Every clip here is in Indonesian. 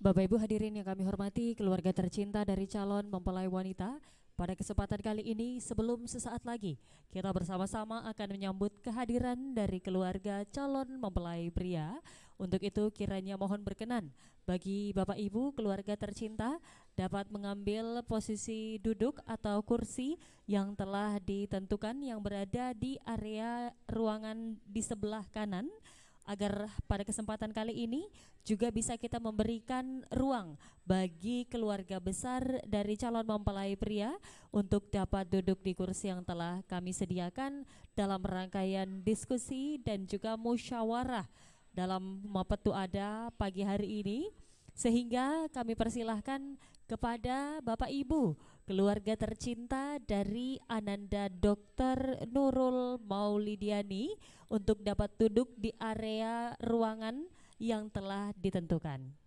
Bapak Ibu hadirin yang kami hormati, keluarga tercinta dari calon mempelai wanita, pada kesempatan kali ini sebelum sesaat lagi kita bersama-sama akan menyambut kehadiran dari keluarga calon mempelai pria. Untuk itu kiranya mohon berkenan bagi Bapak Ibu keluarga tercinta dapat mengambil posisi duduk atau kursi yang telah ditentukan yang berada di area ruangan di sebelah kanan, agar pada kesempatan kali ini juga bisa kita memberikan ruang bagi keluarga besar dari calon mempelai pria untuk dapat duduk di kursi yang telah kami sediakan dalam rangkaian diskusi dan juga musyawarah dalam Mapetu Ada pagi hari ini, sehingga kami persilahkan kepada Bapak Ibu keluarga tercinta dari Ananda Dr. Nurul Maulidiani untuk dapat duduk di area ruangan yang telah ditentukan.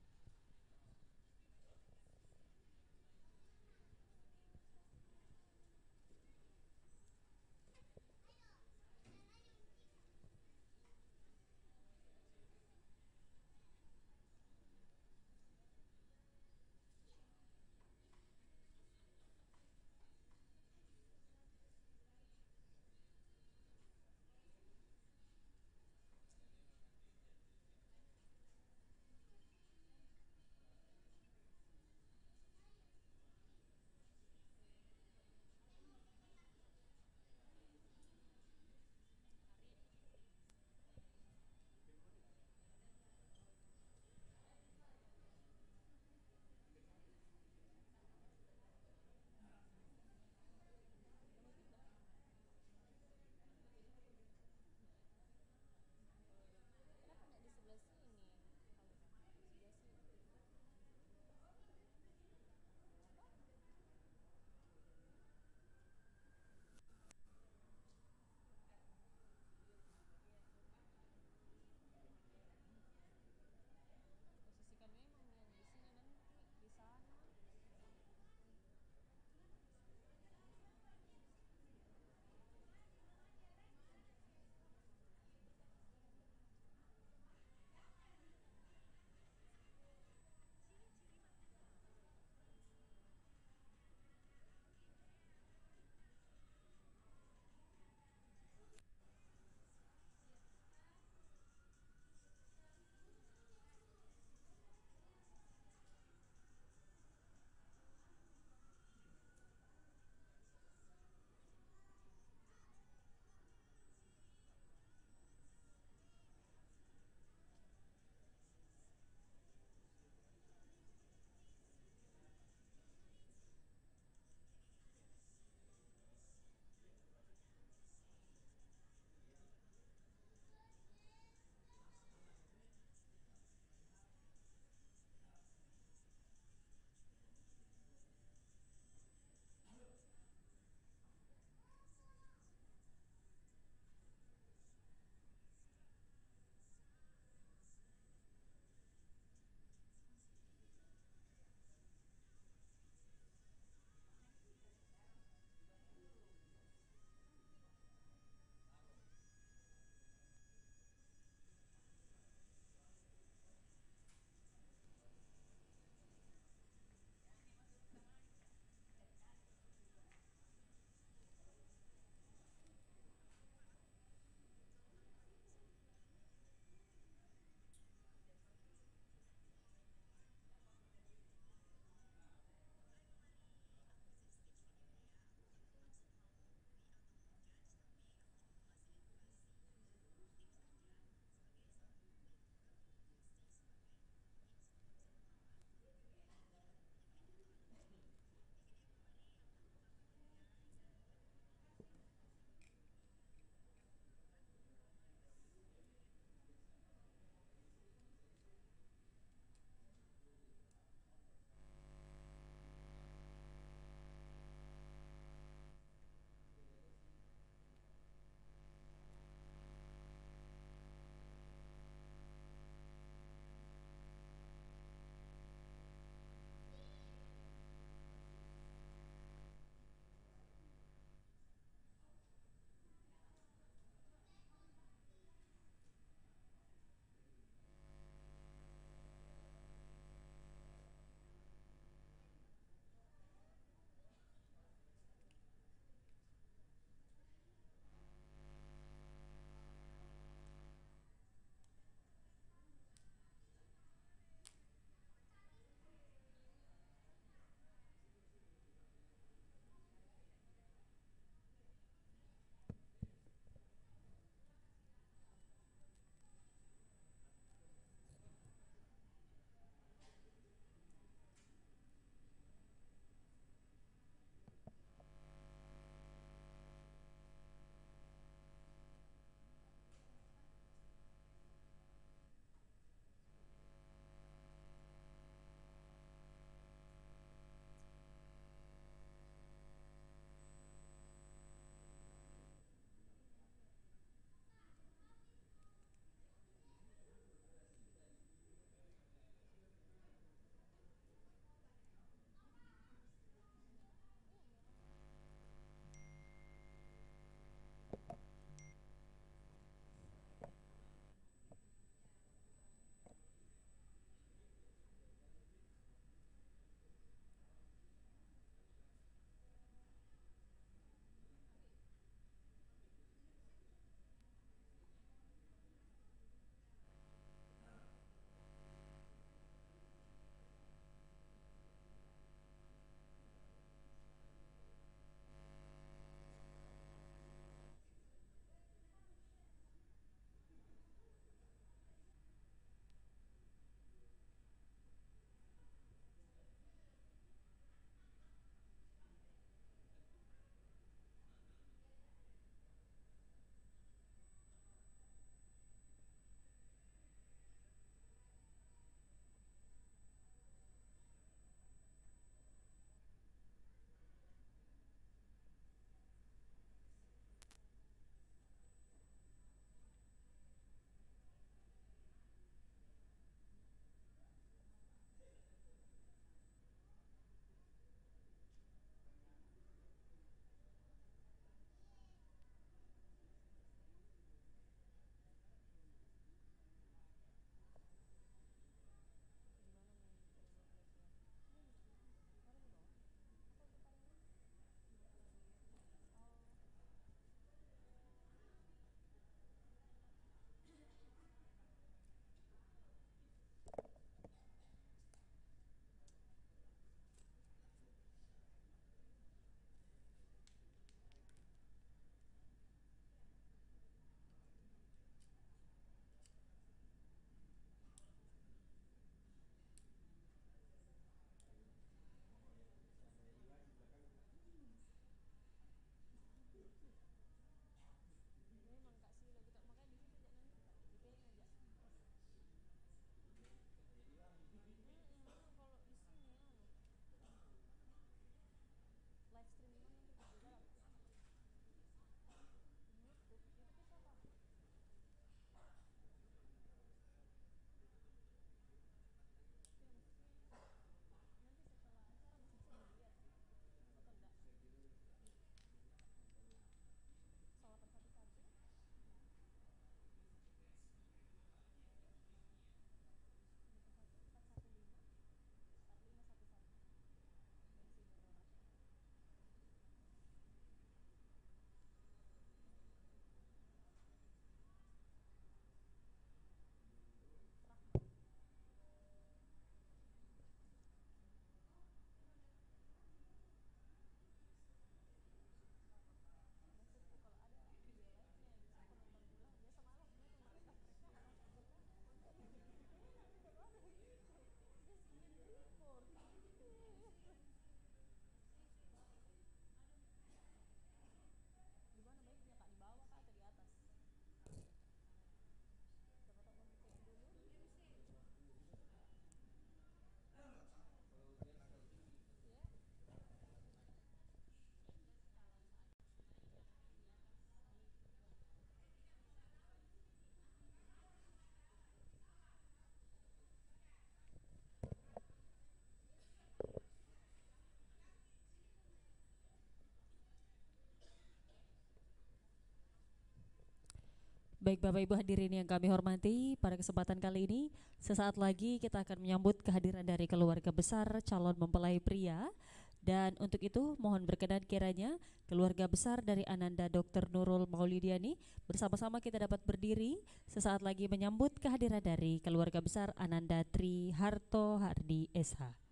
Baik Bapak Ibu hadirin yang kami hormati, pada kesempatan kali ini sesaat lagi kita akan menyambut kehadiran dari keluarga besar calon mempelai pria. Dan untuk itu mohon berkenan kiranya keluarga besar dari Ananda Dr. Nurul Maulidiani bersama-sama kita dapat berdiri sesaat lagi menyambut kehadiran dari keluarga besar Ananda Tri Harto Hardi SH.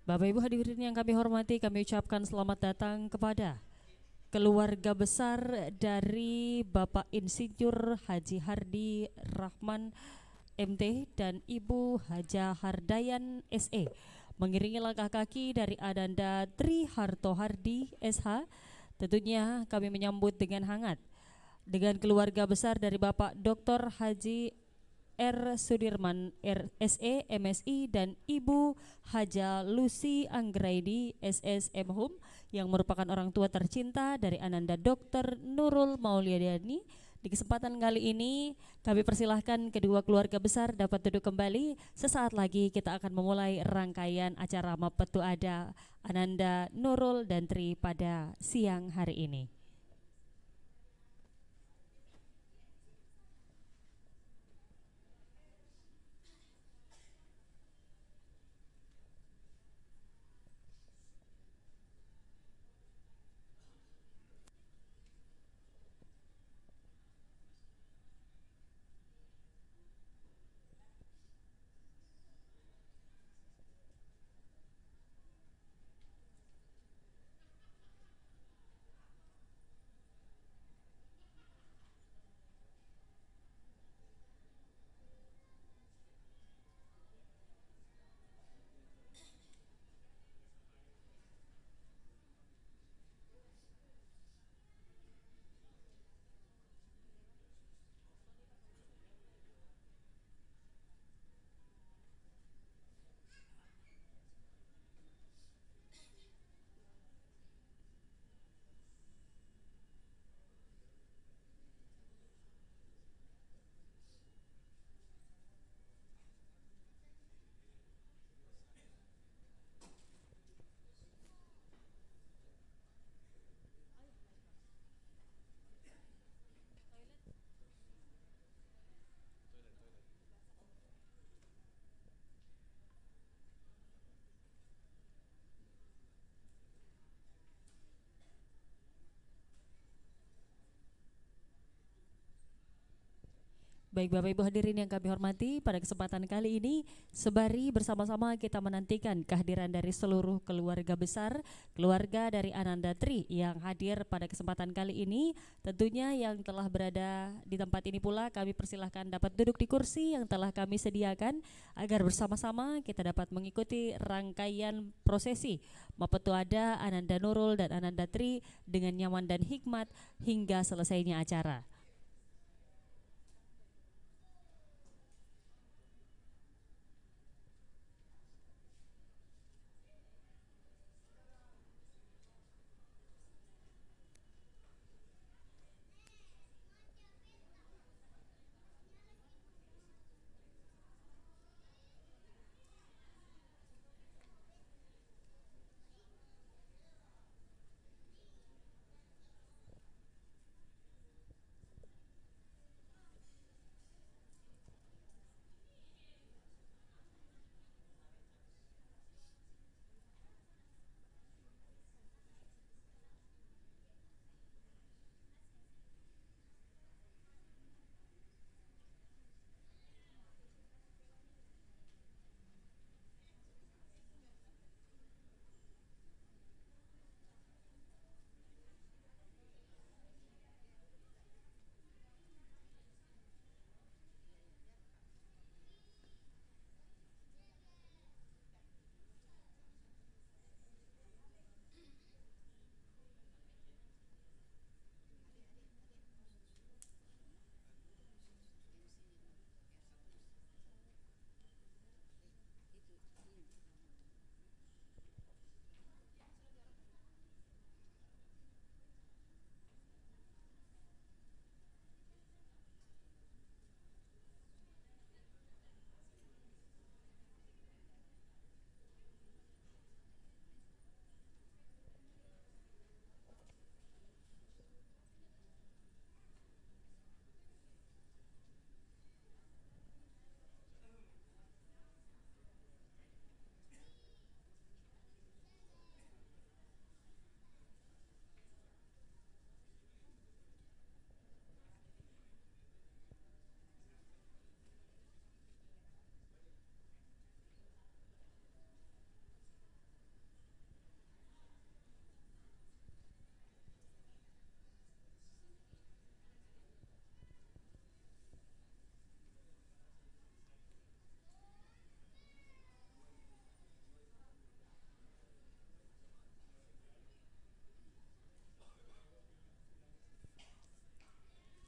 Bapak Ibu hadirin yang kami hormati, kami ucapkan selamat datang kepada keluarga besar dari Bapak Insinyur Haji Hardi Rahman MT dan Ibu Haja Hardayan SE. Mengiringi langkah kaki dari Ananda Tri Harto Hardi SH, tentunya kami menyambut dengan hangat dengan keluarga besar dari Bapak Dr. Haji R. Sudirman RSE MSI dan Ibu Haja Lucy Anggraini SSM Hum yang merupakan orang tua tercinta dari Ananda Dr. Nurul Maulidiani. Di kesempatan kali ini kami persilahkan kedua keluarga besar dapat duduk kembali. Sesaat lagi kita akan memulai rangkaian acara Mapetu Ada Ananda Nurul dan Tri pada siang hari ini. Baik Bapak Ibu hadirin yang kami hormati, pada kesempatan kali ini sebari bersama-sama kita menantikan kehadiran dari seluruh keluarga besar, keluarga dari Ananda Tri yang hadir pada kesempatan kali ini. Tentunya yang telah berada di tempat ini pula kami persilahkan dapat duduk di kursi yang telah kami sediakan agar bersama-sama kita dapat mengikuti rangkaian prosesi Mapetuada Ananda Nurul dan Ananda Tri dengan nyaman dan hikmat hingga selesainya acara.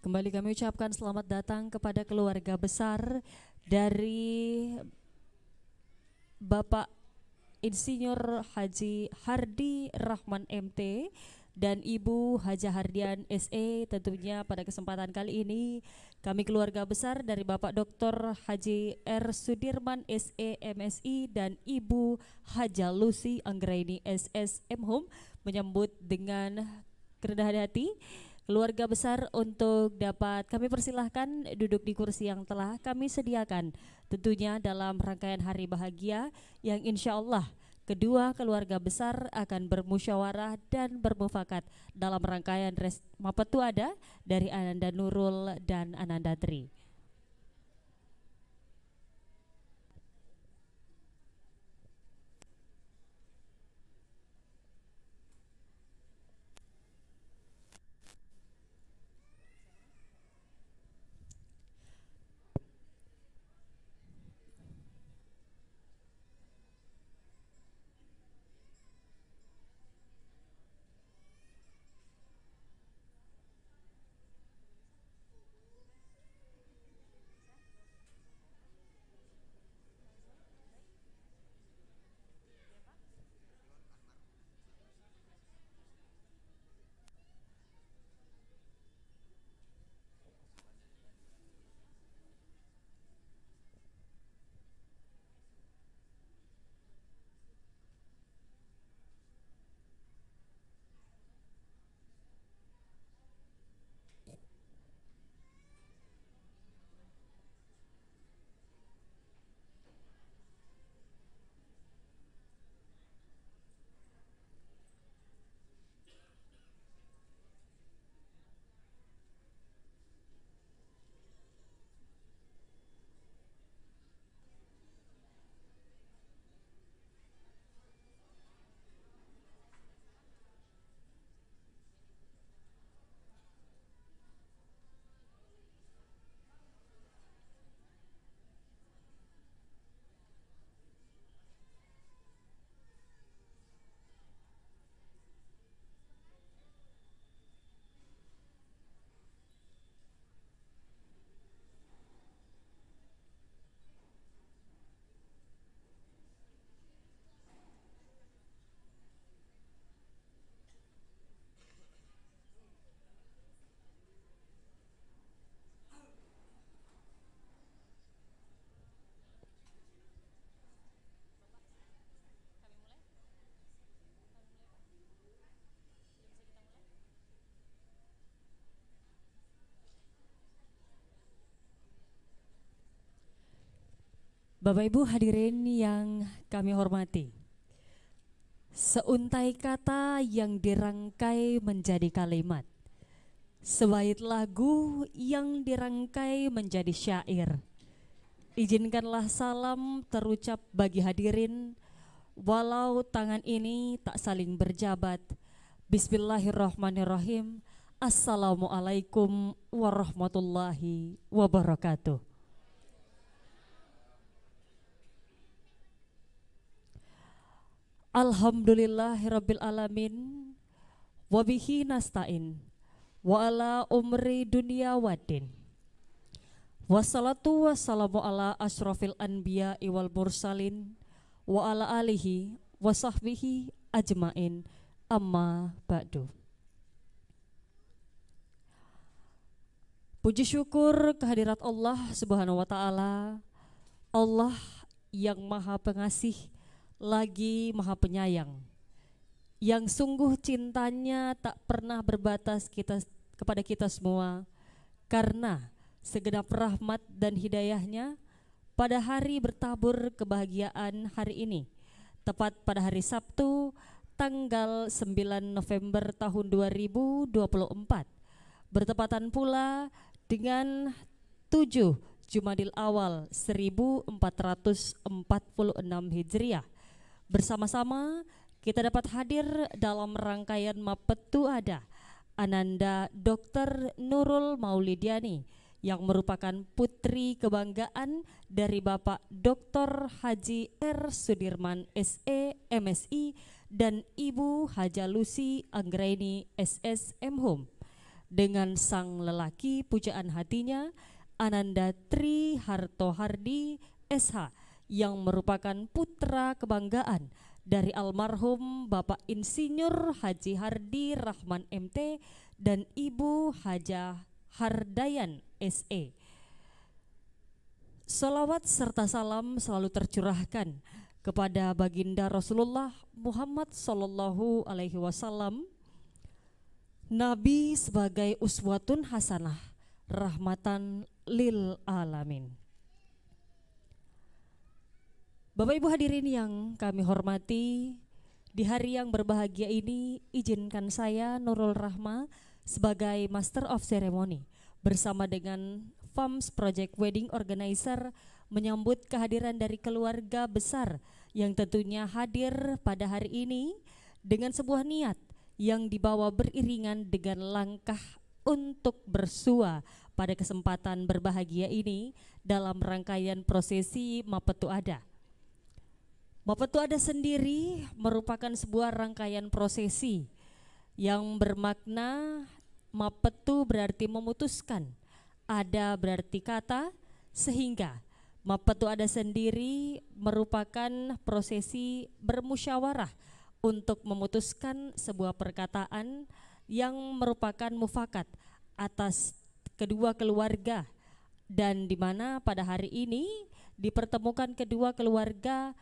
Kembali kami ucapkan selamat datang kepada keluarga besar dari Bapak Insinyur Haji Hardi Rahman MT dan Ibu Haja Hardian SE. Tentunya pada kesempatan kali ini kami keluarga besar dari Bapak Dr. Haji R. Sudirman SE MSI dan Ibu Haja Lucy Anggraini SS Mhum menyambut dengan kerendahan hati keluarga besar untuk dapat kami persilahkan duduk di kursi yang telah kami sediakan, tentunya dalam rangkaian hari bahagia yang insya Allah kedua keluarga besar akan bermusyawarah dan bermufakat dalam rangkaian Mapetuada dari Ananda Nurul dan Ananda Tri. Bapak Ibu hadirin yang kami hormati, seuntai kata yang dirangkai menjadi kalimat, sebait lagu yang dirangkai menjadi syair. Izinkanlah salam terucap bagi hadirin, walau tangan ini tak saling berjabat. Bismillahirrahmanirrahim. Assalamualaikum warahmatullahi wabarakatuh. Alhamdulillahirabbil alamin, wabihi nasta'in, wa ala umri dunia waddin. Wassalatu wassalamu ala ashrafil anbiya wal mursalin, wa ala alihi wa sahbihi ajmain, amma ba'du. Puji syukur kehadirat Allah subhanahu wa ta'ala, Allah yang maha pengasih lagi maha penyayang, yang sungguh cintanya tak pernah berbatas kepada kita semua, karena segenap rahmat dan hidayahnya pada hari bertabur kebahagiaan hari ini, tepat pada hari Sabtu tanggal 9 November tahun 2024, bertepatan pula dengan 7 Jumadil Awal 1446 Hijriah. Bersama-sama kita dapat hadir dalam rangkaian Mapetu Ada Ananda Dr. Nurul Maulidiani yang merupakan putri kebanggaan dari Bapak Dr. Haji R. Sudirman SE MSI dan Ibu Haja Lucy Anggraini SS M.Hum, dengan sang lelaki pujaan hatinya Ananda Tri Hartohardi SH yang merupakan putra kebanggaan dari almarhum Bapak Insinyur Haji Hardi Rahman MT dan Ibu Haja Hardayan SE. Salawat serta salam selalu tercurahkan kepada baginda Rasulullah Muhammad Sallallahu Alaihi Wasallam, Nabi sebagai uswatun hasanah, rahmatan lil alamin. Bapak Ibu hadirin yang kami hormati, di hari yang berbahagia ini izinkan saya Nurul Rahma sebagai Master of Ceremony bersama dengan FAMS Project Wedding Organizer menyambut kehadiran dari keluarga besar yang tentunya hadir pada hari ini dengan sebuah niat yang dibawa beriringan dengan langkah untuk bersua pada kesempatan berbahagia ini dalam rangkaian prosesi Mapetu Ada. Mapetu Ada sendiri merupakan sebuah rangkaian prosesi yang bermakna Mapetu berarti memutuskan, Ada berarti kata, sehingga Mapetu Ada sendiri merupakan prosesi bermusyawarah untuk memutuskan sebuah perkataan yang merupakan mufakat atas kedua keluarga, dan di mana pada hari ini dipertemukan kedua keluarga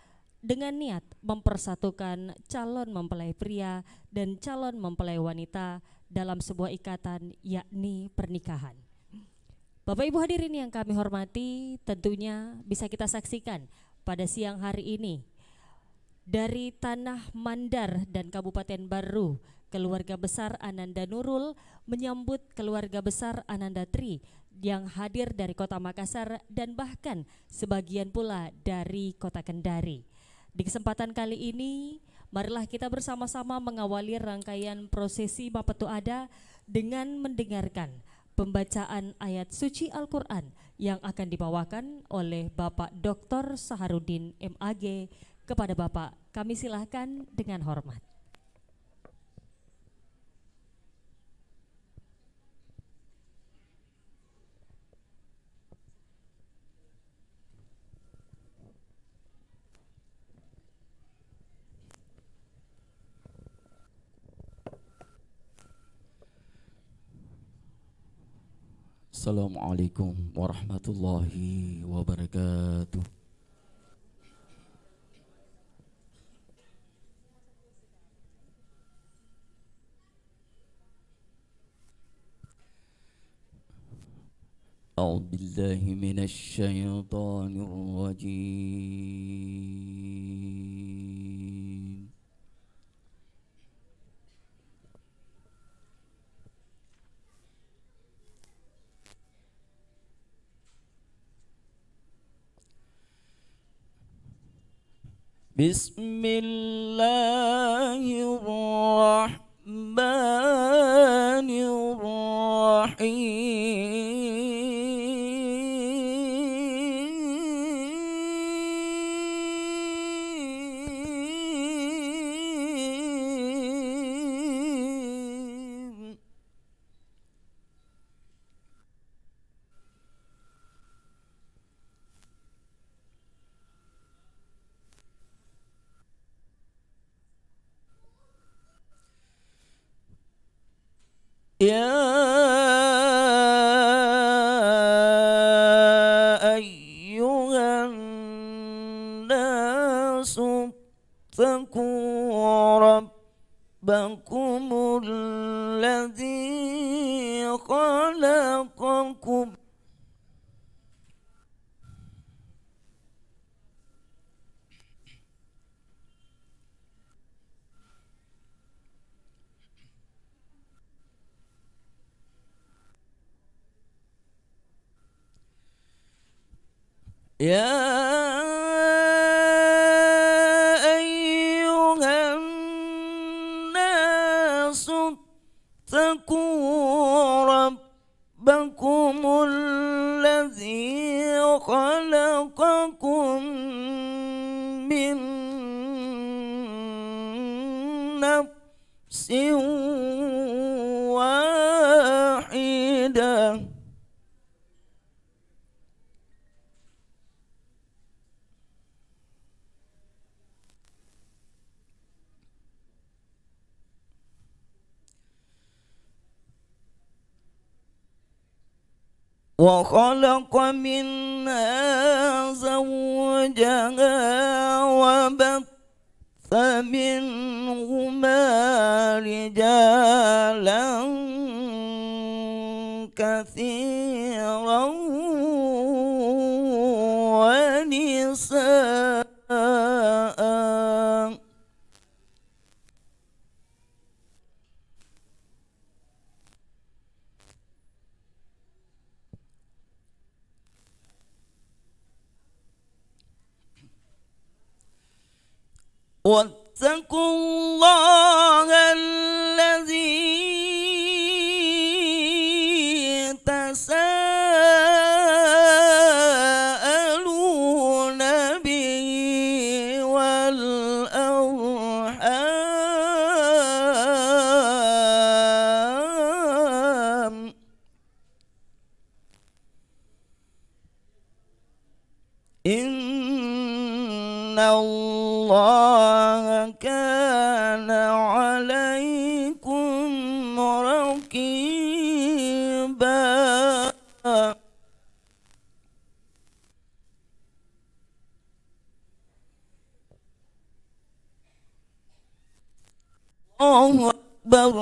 dengan niat mempersatukan calon mempelai pria dan calon mempelai wanita dalam sebuah ikatan, yakni pernikahan. Bapak Ibu hadirin yang kami hormati, tentunya bisa kita saksikan pada siang hari ini dari Tanah Mandar dan Kabupaten Baru, keluarga besar Ananda Nurul menyambut keluarga besar Ananda Tri yang hadir dari Kota Makassar dan bahkan sebagian pula dari Kota Kendari. Di kesempatan kali ini, marilah kita bersama-sama mengawali rangkaian prosesi Mapetu Ada dengan mendengarkan pembacaan ayat suci Al-Quran yang akan dibawakan oleh Bapak Dr. Saharudin MAG. Kepada Bapak, kami silahkan dengan hormat. Assalamualaikum warahmatullahi wabarakatuh. أعوذ بالله من الشيطان الرجيم. بسم الله الرحمن الرحيم. يا أيها الناس اتقوا ربكم الذي خلقكم يا أيها الناس اتقوا ربكم الذي خلقكم من نفس واحدة وخلق منها زوجها وبث منهما رجالا كثيرا ونساء. واتقوا الله الذي تساءلون به والأرحام إن الله كان عليكم رقيبا. الله أكبر.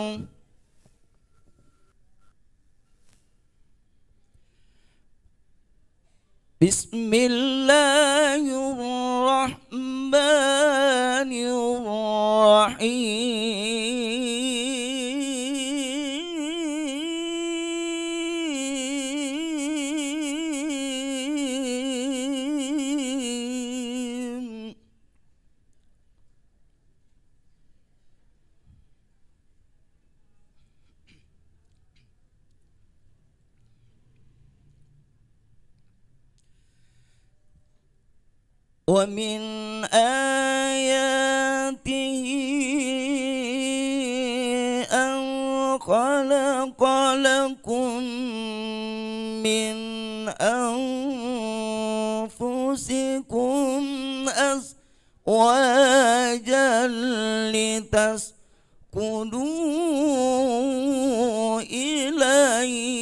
بسم الله الرحمن الرحيم. ومن آياته أن خلق لكم من أنفسكم أزواجا لتسكنوا إليها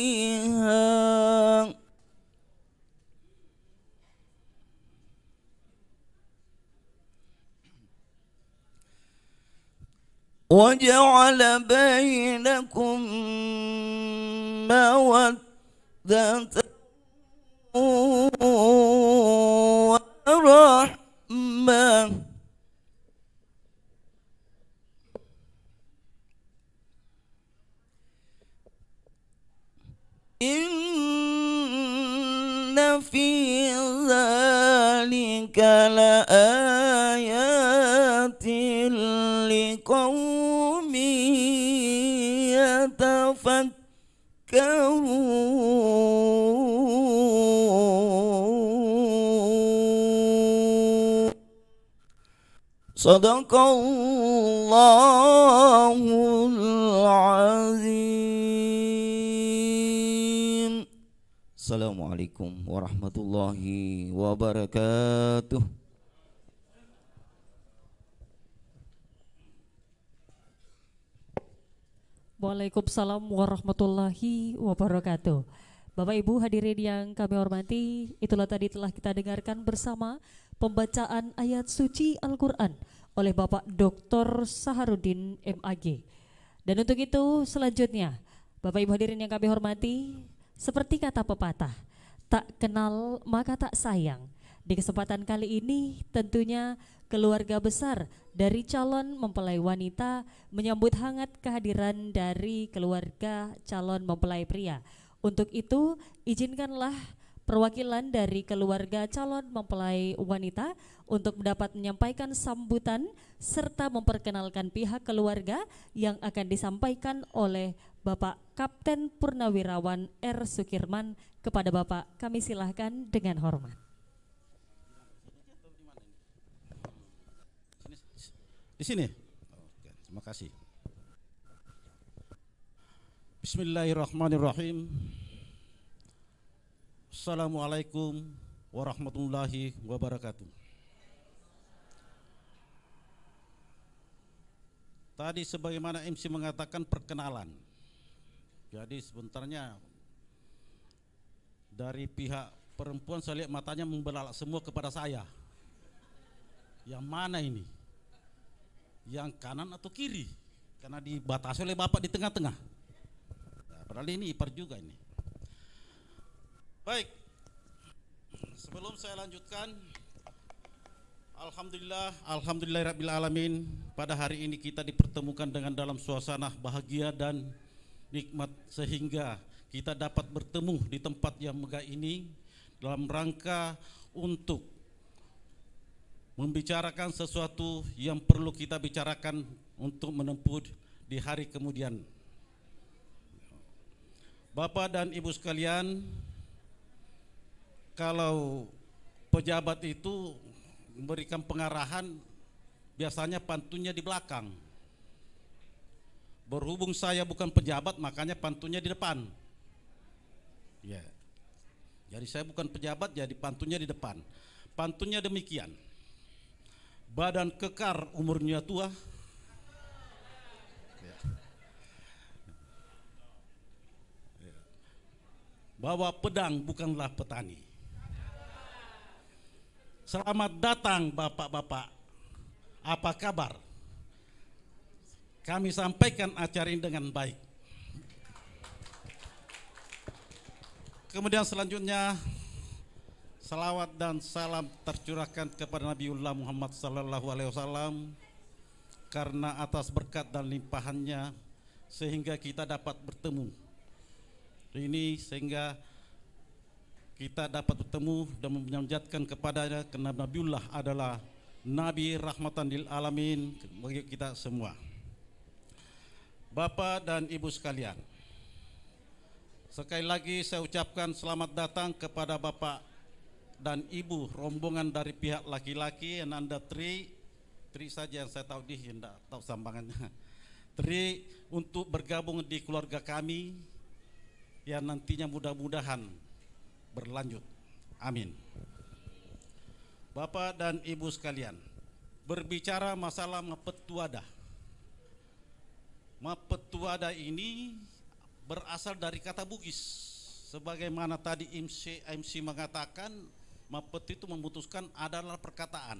وجعل بينكم مودة لآيات لقوم يتفكرون. صدق الله العظيم. Assalamualaikum warahmatullahi wabarakatuh. Waalaikumsalam warahmatullahi wabarakatuh. Bapak Ibu hadirin yang kami hormati, itulah tadi telah kita dengarkan bersama pembacaan ayat suci Al-Quran oleh Bapak Dr. Saharudin MAG. Dan untuk itu selanjutnya, Bapak Ibu hadirin yang kami hormati, seperti kata pepatah, tak kenal maka tak sayang. Di kesempatan kali ini tentunya keluarga besar dari calon mempelai wanita menyambut hangat kehadiran dari keluarga calon mempelai pria. Untuk itu izinkanlah perwakilan dari keluarga calon mempelai wanita untuk mendapat menyampaikan sambutan serta memperkenalkan pihak keluarga yang akan disampaikan oleh Bapak Kapten Purnawirawan R. Sukirman. Kepada Bapak kami silahkan dengan hormat. Di sini. Oke, terima kasih. Bismillahirrahmanirrahim. Assalamualaikum warahmatullahi wabarakatuh. Tadi sebagaimana MC mengatakan perkenalan. Jadi sebenarnya dari pihak perempuan saya lihat matanya membelalak semua kepada saya. Yang mana ini? Yang kanan atau kiri? Karena dibatasi oleh bapak di tengah-tengah. Nah, padahal ini ipar juga ini. Baik, sebelum saya lanjutkan, Alhamdulillahirrabbilalamin, pada hari ini kita dipertemukan dengan dalam suasana bahagia dan nikmat sehingga kita dapat bertemu di tempat yang megah ini dalam rangka untuk membicarakan sesuatu yang perlu kita bicarakan untuk menempuh di hari kemudian. Bapak dan Ibu sekalian, kalau pejabat itu memberikan pengarahan biasanya pantunnya di belakang. Berhubung saya bukan pejabat, makanya pantunnya di depan. Ya. Jadi saya bukan pejabat, jadi pantunnya di depan. Pantunnya demikian. Badan kekar umurnya tua. Ya. Ya. Bawa pedang bukanlah petani. Selamat datang bapak-bapak. Apa kabar? Kami sampaikan acara ini dengan baik. Kemudian selanjutnya salawat dan salam tercurahkan kepada Nabiullah Muhammad SAW karena atas berkat dan limpahannya sehingga kita dapat bertemu. Ini sehingga kita dapat bertemu dan memanjatkan kepadanya karena Nabiullah adalah Nabi rahmatan lil alamin bagi kita semua. Bapak dan Ibu sekalian, sekali lagi saya ucapkan selamat datang kepada Bapak dan Ibu rombongan dari pihak laki-laki yang Anda Tri saja yang saya tahu tidak tahu sambangannya. Tri untuk bergabung di keluarga kami yang nantinya mudah-mudahan berlanjut. Amin. Bapak dan Ibu sekalian, berbicara masalah Mapetuada. Mapetuada ini berasal dari kata Bugis. Sebagaimana tadi MC mengatakan, Mapet itu memutuskan adalah perkataan.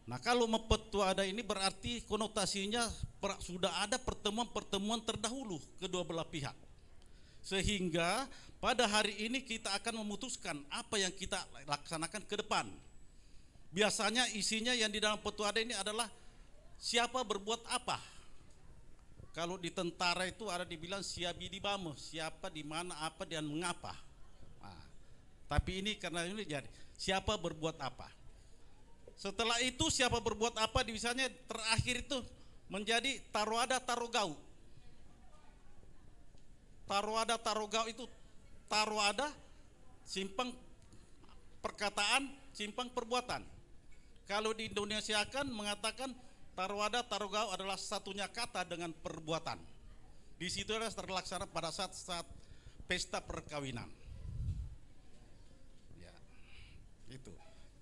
Nah, kalau Mapetuada ini berarti konotasinya sudah ada pertemuan-pertemuan terdahulu kedua belah pihak. Sehingga pada hari ini kita akan memutuskan apa yang kita laksanakan ke depan. Biasanya isinya yang di dalam petuada ini adalah siapa berbuat apa. Kalau di tentara itu ada dibilang siabi di bame, siapa di mana apa dan mengapa. Nah, tapi ini karena ini jadi siapa berbuat apa. Setelah itu siapa berbuat apa misalnya terakhir itu menjadi taruada tarogau. Taruada tarogau itu taruada simpang perkataan, simpang perbuatan. Kalau di Indonesia kan mengatakan taruada tarogau adalah satunya kata dengan perbuatan. Di situ adalah terlaksana pada saat pesta perkawinan. Ya, itu.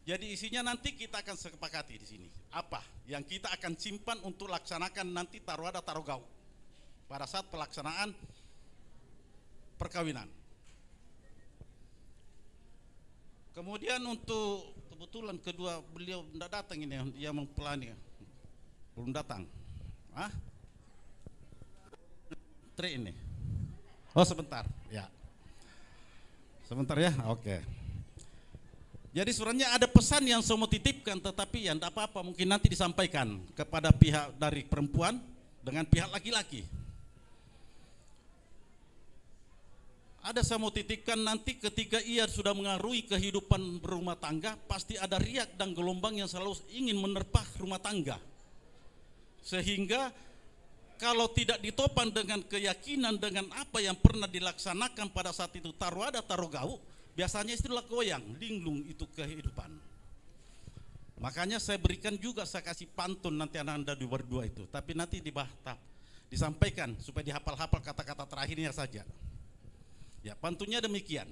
Jadi isinya nanti kita akan sepakati di sini. Apa yang kita akan simpan untuk laksanakan nanti taruada tarogau pada saat pelaksanaan perkawinan. Kemudian untuk kebetulan kedua beliau tidak datang ini yang mempelani belum datang. Tri ini. Oh sebentar, ya. Sebentar ya, oke. Jadi sebenarnya ada pesan yang saya mau titipkan, tetapi ya tidak apa-apa, mungkin nanti disampaikan kepada pihak dari perempuan dengan pihak laki-laki. Ada saya mau titipkan nanti ketika ia sudah mengarungi kehidupan berumah tangga, pasti ada riak dan gelombang yang selalu ingin menerpa rumah tangga. Sehingga kalau tidak ditopang dengan keyakinan dengan apa yang pernah dilaksanakan pada saat itu taruada tarogau, biasanya istilah goyang, linglung itu kehidupan. Makanya saya berikan juga, saya kasih pantun nanti anda berdua itu. Tapi nanti disampaikan supaya dihafal-hafal kata-kata terakhirnya saja. Ya, pantunnya demikian.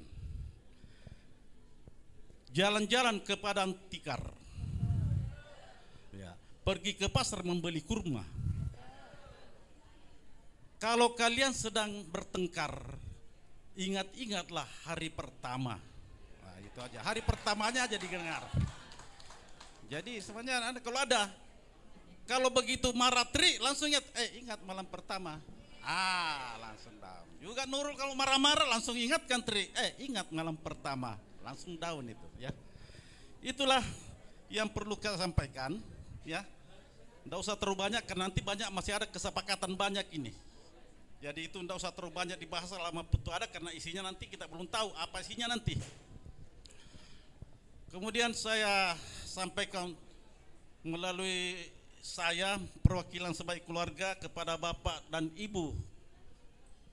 Jalan-jalan ke padang tikar. Ya, pergi ke pasar membeli kurma. Kalau kalian sedang bertengkar, ingat-ingatlah hari pertama. Nah, itu aja. Hari pertamanya aja didengar. Jadi sebenarnya kalau begitu marah Tri langsung ingat malam pertama. Langsung down. Juga Nurul kalau marah-marah langsung ingatkan Tri. Ingat malam pertama. Langsung down itu ya. Itulah yang perlu kita sampaikan ya. Tidak usah terlalu banyak karena nanti masih ada kesepakatan banyak ini. Jadi itu tidak usah terlalu banyak dibahas selama betul ada karena isinya nanti kita belum tahu apa isinya nanti. Kemudian saya sampaikan melalui saya perwakilan sebagai keluarga kepada Bapak dan Ibu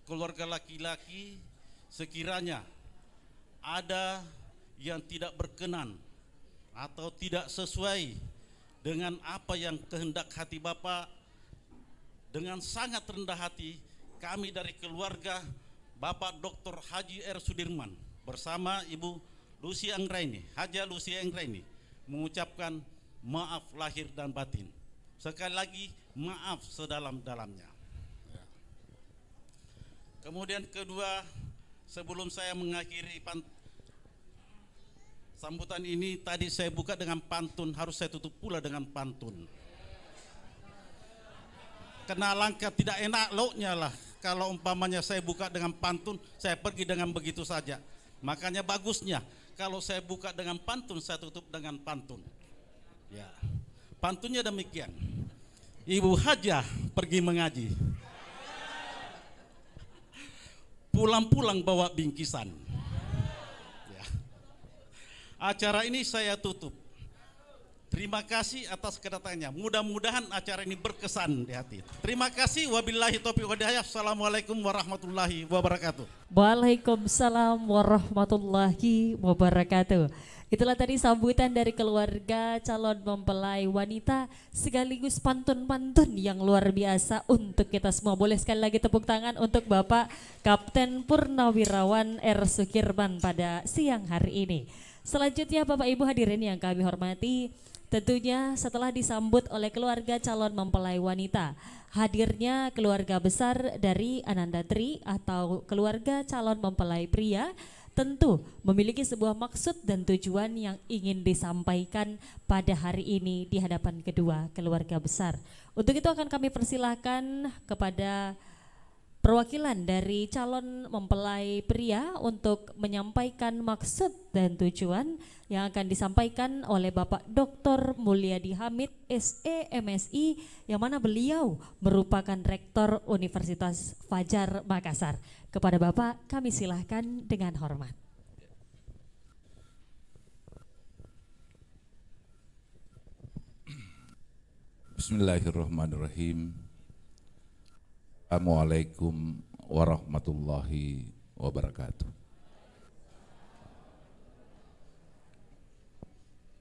keluarga laki-laki, sekiranya ada yang tidak berkenan atau tidak sesuai dengan apa yang kehendak hati Bapak, dengan sangat rendah hati kami dari keluarga Bapak Dr. Haji R. Sudirman bersama Ibu Lucy Anggraini, Haja Lucy Anggraini mengucapkan maaf lahir dan batin. Sekali lagi maaf sedalam-dalamnya. Kemudian kedua, sebelum saya mengakhiri sambutan ini, tadi saya buka dengan pantun, harus saya tutup pula dengan pantun. Kena langkah tidak enak loknya lah. Kalau umpamanya saya buka dengan pantun, saya pergi dengan begitu saja. Makanya bagusnya kalau saya buka dengan pantun, saya tutup dengan pantun. Ya, pantunnya demikian. Ibu Hajah pergi mengaji, pulang-pulang bawa bingkisan. Ya. Acara ini saya tutup. Terima kasih atas kedatangannya. Mudah-mudahan acara ini berkesan di hati. Terima kasih. Wabillahi taufiq wal hidayah. Assalamualaikum warahmatullahi wabarakatuh. Waalaikumsalam warahmatullahi wabarakatuh. Itulah tadi sambutan dari keluarga calon mempelai wanita sekaligus pantun-pantun yang luar biasa untuk kita semua. Boleh sekali lagi tepuk tangan untuk Bapak Kapten Purnawirawan R. Sukirman pada siang hari ini. Selanjutnya Bapak Ibu hadirin yang kami hormati, tentunya setelah disambut oleh keluarga calon mempelai wanita, hadirnya keluarga besar dari Ananda Tri atau keluarga calon mempelai pria tentu memiliki sebuah maksud dan tujuan yang ingin disampaikan pada hari ini di hadapan kedua keluarga besar. Untuk itu akan kami persilahkan kepada perwakilan dari calon mempelai pria untuk menyampaikan maksud dan tujuan yang akan disampaikan oleh Bapak Dr. Mulyadi Hamid SE MSI yang mana beliau merupakan Rektor Universitas Fajar Makassar. Kepada Bapak kami silahkan dengan hormat. Bismillahirrahmanirrahim. Assalamualaikum warahmatullahi wabarakatuh.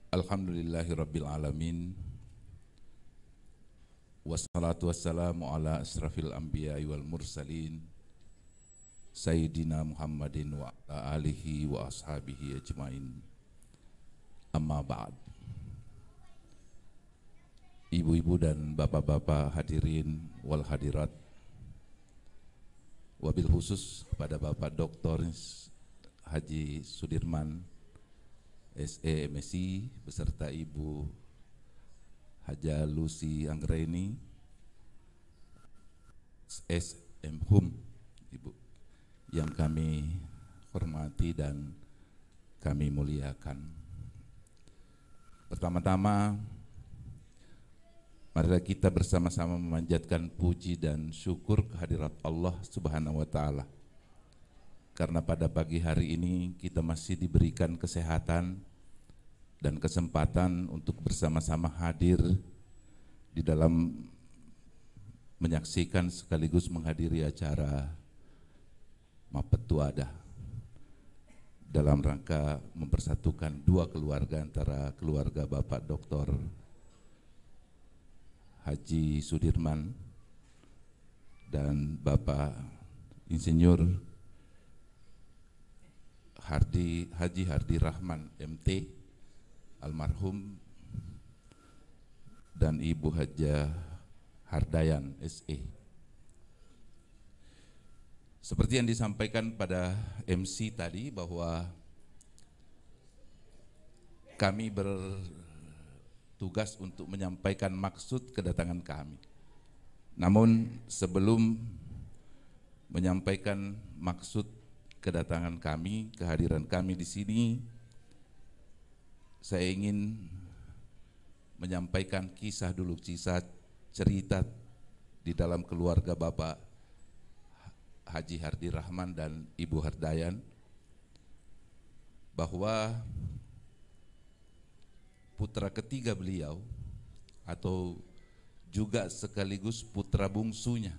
Alhamdulillahirabbil alamin. Wassalatu wassalamu ala asrafil anbiya'i wal mursalin Sayyidina Muhammadin wa ala alihi wa ashabihi ajmain. Amma ba'd. Ibu-ibu dan bapak-bapak hadirin wal hadirat, wabil khusus kepada Bapak Dr. Haji Sudirman SE MSI beserta Ibu Haja Lucy Anggraini SM Hum, Ibu yang kami hormati dan kami muliakan. Pertama-tama marilah kita bersama-sama memanjatkan puji dan syukur kehadirat Allah Subhanahu wa Ta'ala, karena pada pagi hari ini kita masih diberikan kesehatan dan kesempatan untuk bersama-sama hadir di dalam menyaksikan sekaligus menghadiri acara Mappetuada dalam rangka mempersatukan dua keluarga, antara keluarga Bapak Dr. Haji Sudirman dan Bapak Insinyur Haji Hardi Rahman MT almarhum dan Ibu Haja Hardayan SE. Seperti yang disampaikan pada MC tadi bahwa kami tugas untuk menyampaikan maksud kedatangan kami. Namun sebelum menyampaikan maksud kedatangan kami, kehadiran kami di sini, saya ingin menyampaikan kisah dulu, kisah cerita di dalam keluarga Bapak Haji Hardi Rahman dan Ibu Hardayan, bahwa putra ketiga beliau atau juga sekaligus putra bungsunya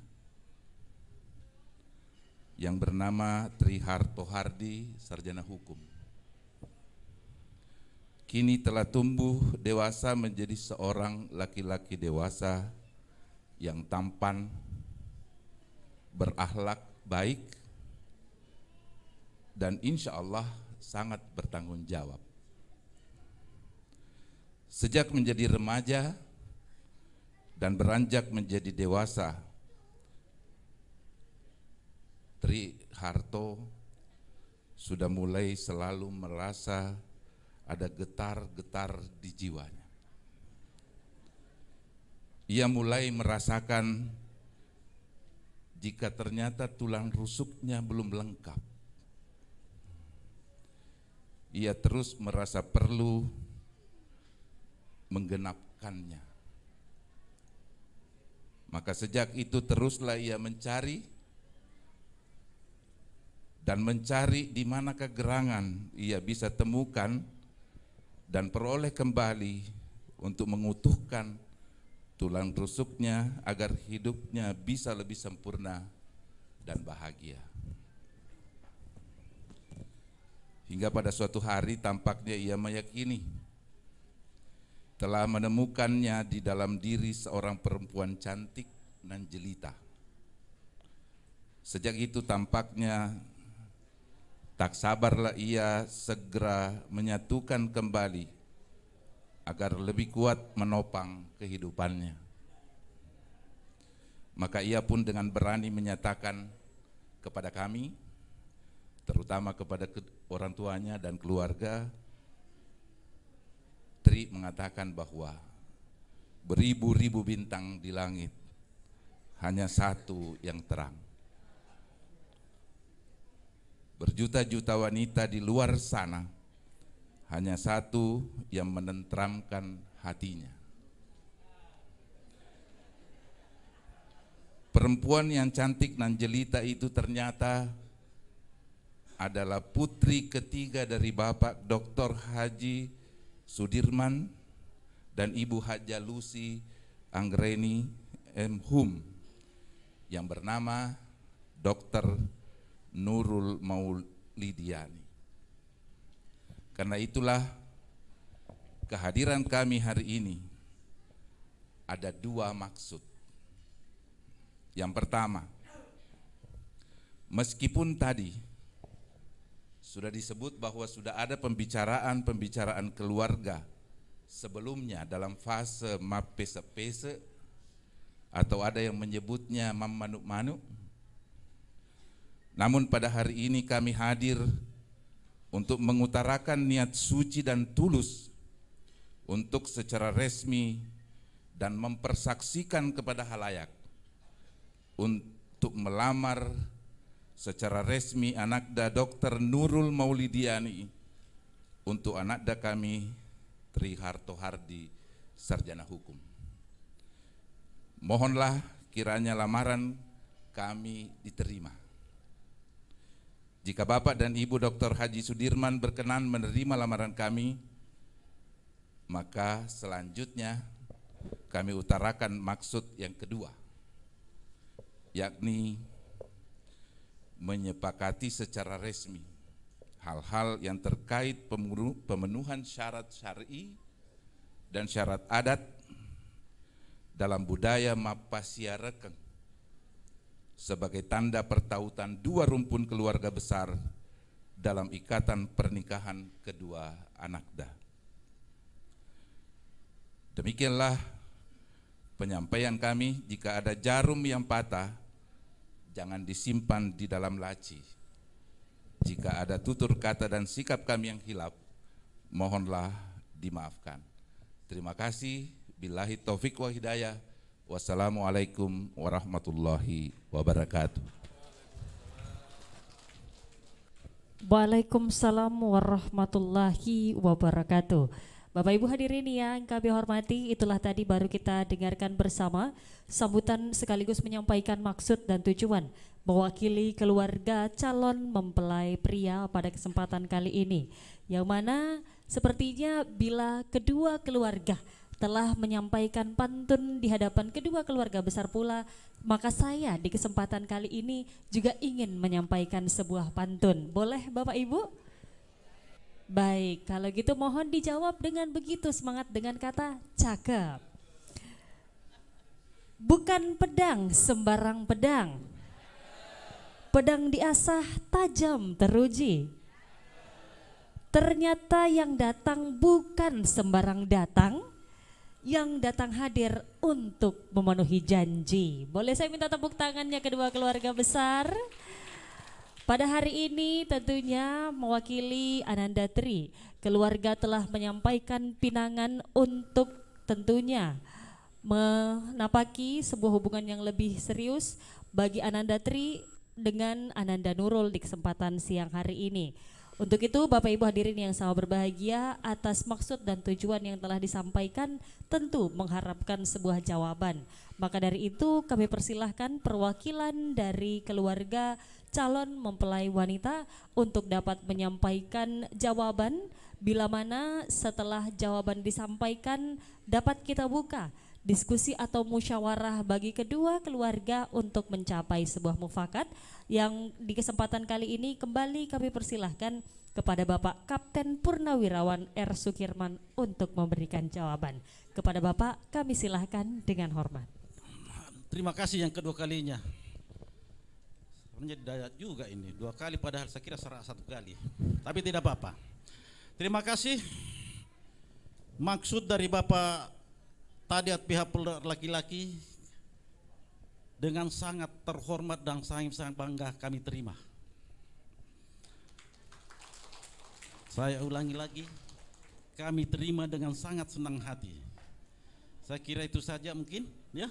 yang bernama Tri Harto Hardi, sarjana hukum, kini telah tumbuh dewasa menjadi seorang laki-laki dewasa yang tampan, berakhlak baik, dan insya Allah sangat bertanggung jawab. Sejak menjadi remaja dan beranjak menjadi dewasa, Tri Harto sudah mulai selalu merasa ada getar-getar di jiwanya. Ia mulai merasakan jika ternyata tulang rusuknya belum lengkap. Ia terus merasa perlu menggenapkannya. Maka sejak itu teruslah ia mencari di manakah gerangan ia bisa temukan dan peroleh kembali untuk mengutuhkan tulang rusuknya agar hidupnya bisa lebih sempurna dan bahagia. Hingga pada suatu hari tampaknya ia meyakini telah menemukannya di dalam diri seorang perempuan cantik dan jelita. Sejak itu tampaknya tak sabarlah ia segera menyatukan kembali agar lebih kuat menopang kehidupannya. Maka ia pun dengan berani menyatakan kepada kami, terutama kepada orang tuanya dan keluarga, Tri mengatakan bahwa beribu-ribu bintang di langit, hanya satu yang terang. Berjuta-juta wanita di luar sana, hanya satu yang menenteramkan hatinya. Perempuan yang cantik dan jelita itu ternyata adalah putri ketiga dari Bapak Dr. Haji Sudirman dan Ibu Haja Lucy Anggreni M. Hum yang bernama Dr. Nurul Maulidiani. Karena itulah kehadiran kami hari ini ada dua maksud. Yang pertama, meskipun tadi sudah disebut bahwa sudah ada pembicaraan keluarga sebelumnya dalam fase mapese-pese atau ada yang menyebutnya mammanuk-manuk, namun pada hari ini kami hadir untuk mengutarakan niat suci dan tulus untuk secara resmi dan mempersaksikan kepada halayak untuk melamar secara resmi Anakda Dr. Nurul Maulidiani untuk Anakda kami Tri Hartohardi, Sarjana Hukum. Mohonlah kiranya lamaran kami diterima. Jika Bapak dan Ibu Dr. Haji Sudirman berkenan menerima lamaran kami, maka selanjutnya kami utarakan maksud yang kedua, yakni menyepakati secara resmi hal-hal yang terkait pemenuhan syarat syar'i dan syarat adat dalam budaya Mapasiarekeng sebagai tanda pertautan dua rumpun keluarga besar dalam ikatan pernikahan kedua Anakda. Demikianlah penyampaian kami. Jika ada jarum yang patah, jangan disimpan di dalam laci. Jika ada tutur kata dan sikap kami yang hilaf, mohonlah dimaafkan. Terima kasih. Billahi taufik wa hidayah. Wassalamualaikum warahmatullahi wabarakatuh. Waalaikumsalam warahmatullahi wabarakatuh. Bapak Ibu hadirin yang kami hormati, itulah tadi baru kita dengarkan bersama sambutan sekaligus menyampaikan maksud dan tujuan mewakili keluarga calon mempelai pria pada kesempatan kali ini, yang mana sepertinya bila kedua keluarga telah menyampaikan pantun di hadapan kedua keluarga besar pula, maka saya di kesempatan kali ini juga ingin menyampaikan sebuah pantun. Boleh Bapak Ibu? Baik, kalau gitu mohon dijawab dengan begitu semangat dengan kata cakep. Bukan pedang sembarang pedang, pedang diasah tajam teruji. Ternyata yang datang bukan sembarang datang, yang datang hadir untuk memenuhi janji. Boleh saya minta tepuk tangannya kedua keluarga besar? Pada hari ini tentunya mewakili Ananda Tri, keluarga telah menyampaikan pinangan untuk tentunya menapaki sebuah hubungan yang lebih serius bagi Ananda Tri dengan Ananda Nurul di kesempatan siang hari ini. Untuk itu Bapak Ibu hadirin yang sama berbahagia, atas maksud dan tujuan yang telah disampaikan tentu mengharapkan sebuah jawaban. Maka dari itu kami persilahkan perwakilan dari keluarga calon mempelai wanita untuk dapat menyampaikan jawaban, bila mana setelah jawaban disampaikan dapat kita buka diskusi atau musyawarah bagi kedua keluarga untuk mencapai sebuah mufakat yang di kesempatan kali ini kembali kami persilahkan kepada Bapak Kapten Purnawirawan R. Sukirman untuk memberikan jawaban. Kepada Bapak kami silahkan dengan hormat. Terima kasih yang kedua kalinya. Menjadi daya juga ini, dua kali padahal saya kira satu kali. Tapi tidak apa-apa. Terima kasih. Maksud dari Bapak tadi pihak laki-laki dengan sangat terhormat dan sangat bangga kami terima. Saya ulangi lagi, kami terima dengan sangat senang hati. Saya kira itu saja mungkin ya.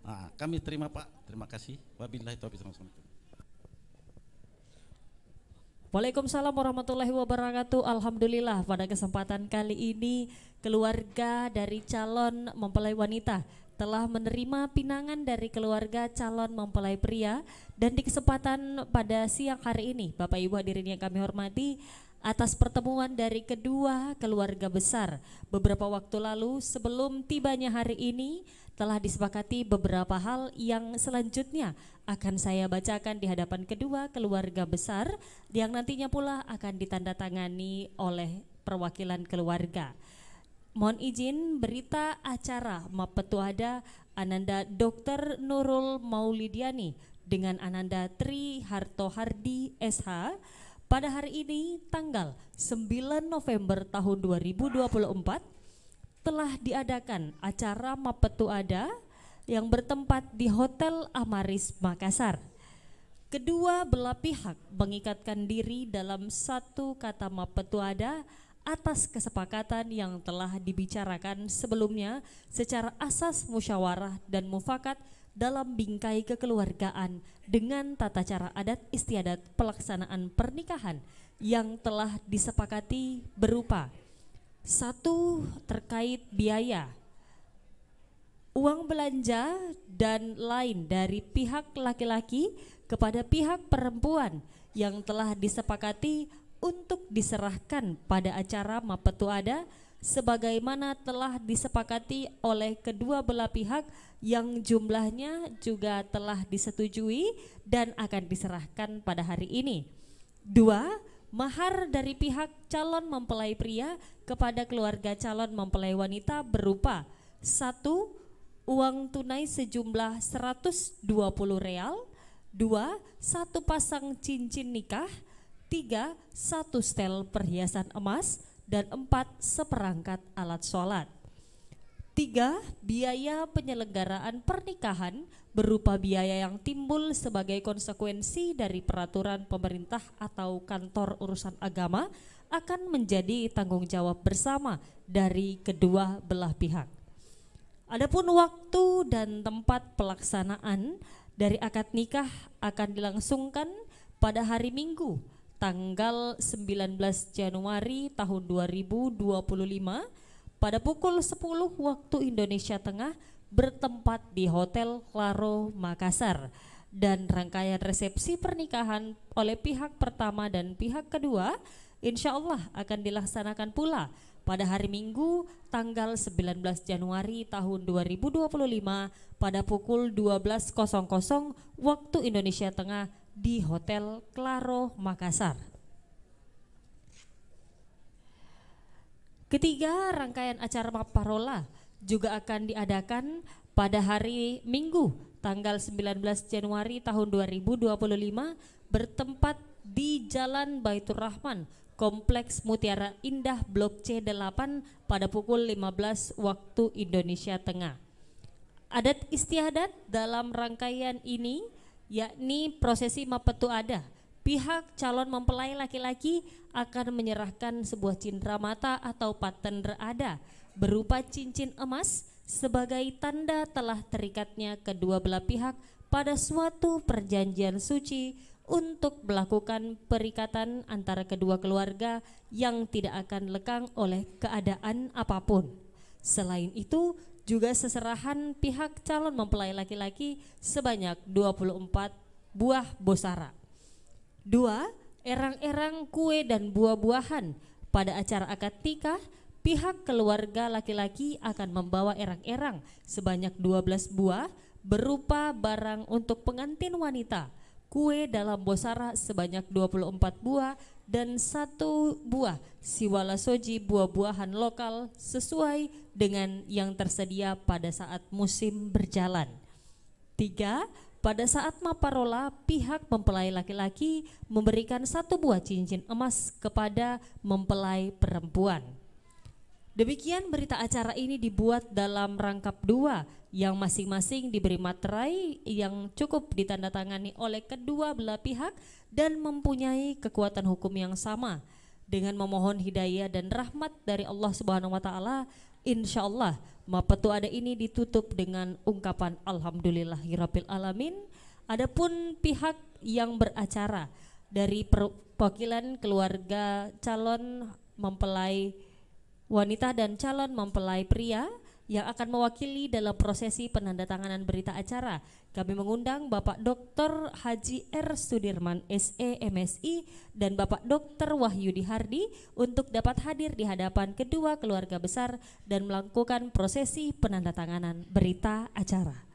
Nah, kami terima Pak, terima kasih. Wabillahi taufiq wal hidayah. Waalaikumsalam warahmatullahi wabarakatuh. Alhamdulillah pada kesempatan kali ini keluarga dari calon mempelai wanita telah menerima pinangan dari keluarga calon mempelai pria, dan di kesempatan pada siang hari ini Bapak Ibu hadirin yang kami hormati, atas pertemuan dari kedua keluarga besar. Beberapa waktu lalu sebelum tibanya hari ini telah disepakati beberapa hal yang selanjutnya akan saya bacakan di hadapan kedua keluarga besar yang nantinya pula akan ditandatangani oleh perwakilan keluarga. Mohon izin berita acara Mapetuada Ananda Dr. Nurul Maulidiani dengan Ananda Tri Hartohardi SH pada hari ini tanggal 9 November tahun 2024 telah diadakan acara Mapetuada yang bertempat di Hotel Amaris Makassar. Kedua belah pihak mengikatkan diri dalam satu kata Mapetuada atas kesepakatan yang telah dibicarakan sebelumnya secara asas musyawarah dan mufakat dalam bingkai kekeluargaan dengan tata cara adat istiadat pelaksanaan pernikahan yang telah disepakati berupa: 1. Terkait biaya, uang belanja dan lain dari pihak laki-laki kepada pihak perempuan yang telah disepakati untuk diserahkan pada acara Mapetuada sebagaimana telah disepakati oleh kedua belah pihak yang jumlahnya juga telah disetujui dan akan diserahkan pada hari ini. 2. Mahar dari pihak calon mempelai pria kepada keluarga calon mempelai wanita berupa: 1. Uang tunai sejumlah 120 real. 2. Satu pasang cincin nikah. 3. Satu setel perhiasan emas. Dan 4. Seperangkat alat sholat. 3. Biaya penyelenggaraan pernikahan berupa biaya yang timbul sebagai konsekuensi dari peraturan pemerintah atau kantor urusan agama akan menjadi tanggung jawab bersama dari kedua belah pihak. Adapun waktu dan tempat pelaksanaan dari akad nikah akan dilangsungkan pada hari Minggu tanggal 19 Januari tahun 2025 pada pukul 10 waktu Indonesia Tengah bertempat di Hotel Claro Makassar, dan rangkaian resepsi pernikahan oleh pihak pertama dan pihak kedua insya Allah akan dilaksanakan pula pada hari Minggu tanggal 19 Januari tahun 2025 pada pukul 12.00 waktu Indonesia Tengah di Hotel Claro Makassar. Ketiga, rangkaian acara Maparola juga akan diadakan pada hari Minggu tanggal 19 Januari tahun 2025 bertempat di Jalan Baitur Rahman, Kompleks Mutiara Indah Blok C8 pada pukul 15 waktu Indonesia Tengah. Adat istiadat dalam rangkaian ini yakni prosesi Mapetuada. Pihak calon mempelai laki-laki akan menyerahkan sebuah cindera mata atau paten reada berupa cincin emas sebagai tanda telah terikatnya kedua belah pihak pada suatu perjanjian suci untuk melakukan perikatan antara kedua keluarga yang tidak akan lekang oleh keadaan apapun. Selain itu, juga seserahan pihak calon mempelai laki-laki sebanyak 24 buah bosara. 2. Erang-erang kue dan buah-buahan. Pada acara akad nikah, pihak keluarga laki-laki akan membawa erang-erang sebanyak 12 buah berupa barang untuk pengantin wanita, kue dalam bosara sebanyak 24 buah, dan 1 buah siwala soji buah-buahan lokal sesuai dengan yang tersedia pada saat musim berjalan. 3. Pada saat Maparola, pihak mempelai laki-laki memberikan 1 buah cincin emas kepada mempelai perempuan. Demikian berita acara ini dibuat dalam rangkap 2 yang masing-masing diberi materai yang cukup ditandatangani oleh kedua belah pihak dan mempunyai kekuatan hukum yang sama. Dengan memohon hidayah dan rahmat dari Allah Subhanahu wa taala, insyaallah Mapetuada ini ditutup dengan ungkapan alhamdulillahirabbil alamin. Adapun pihak yang beracara dari perwakilan keluarga calon mempelai wanita dan calon mempelai pria yang akan mewakili dalam prosesi penandatanganan berita acara. Kami mengundang Bapak Dr. Haji R. Sudirman SE MSI dan Bapak Dr. Wahyudi Hardi untuk dapat hadir di hadapan kedua keluarga besar dan melakukan prosesi penandatanganan berita acara.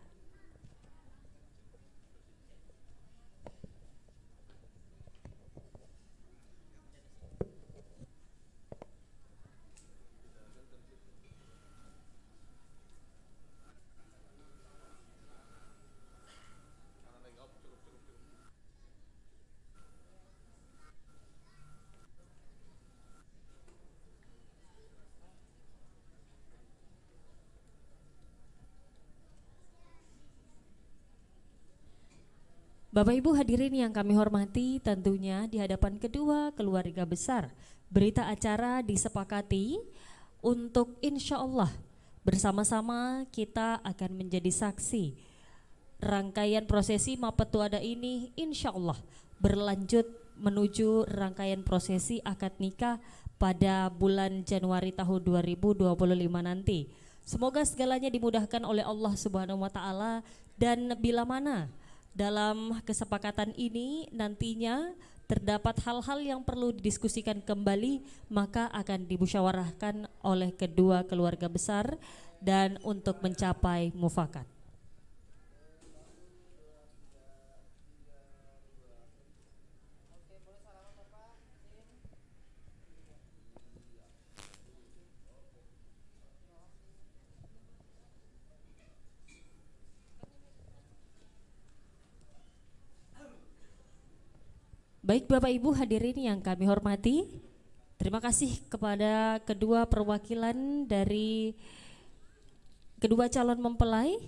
Bapak Ibu hadirin yang kami hormati, tentunya di hadapan kedua keluarga besar, berita acara disepakati untuk insya Allah bersama-sama kita akan menjadi saksi. Rangkaian prosesi Mapetu Ada ini insya Allah berlanjut menuju rangkaian prosesi akad nikah pada bulan Januari tahun 2025 nanti. Semoga segalanya dimudahkan oleh Allah Subhanahu wa Ta'ala, dan bila mana dalam kesepakatan ini nantinya terdapat hal-hal yang perlu didiskusikan kembali, maka akan dimusyawarahkan oleh kedua keluarga besar dan untuk mencapai mufakat. Baik Bapak Ibu hadirin yang kami hormati, terima kasih kepada kedua perwakilan dari kedua calon mempelai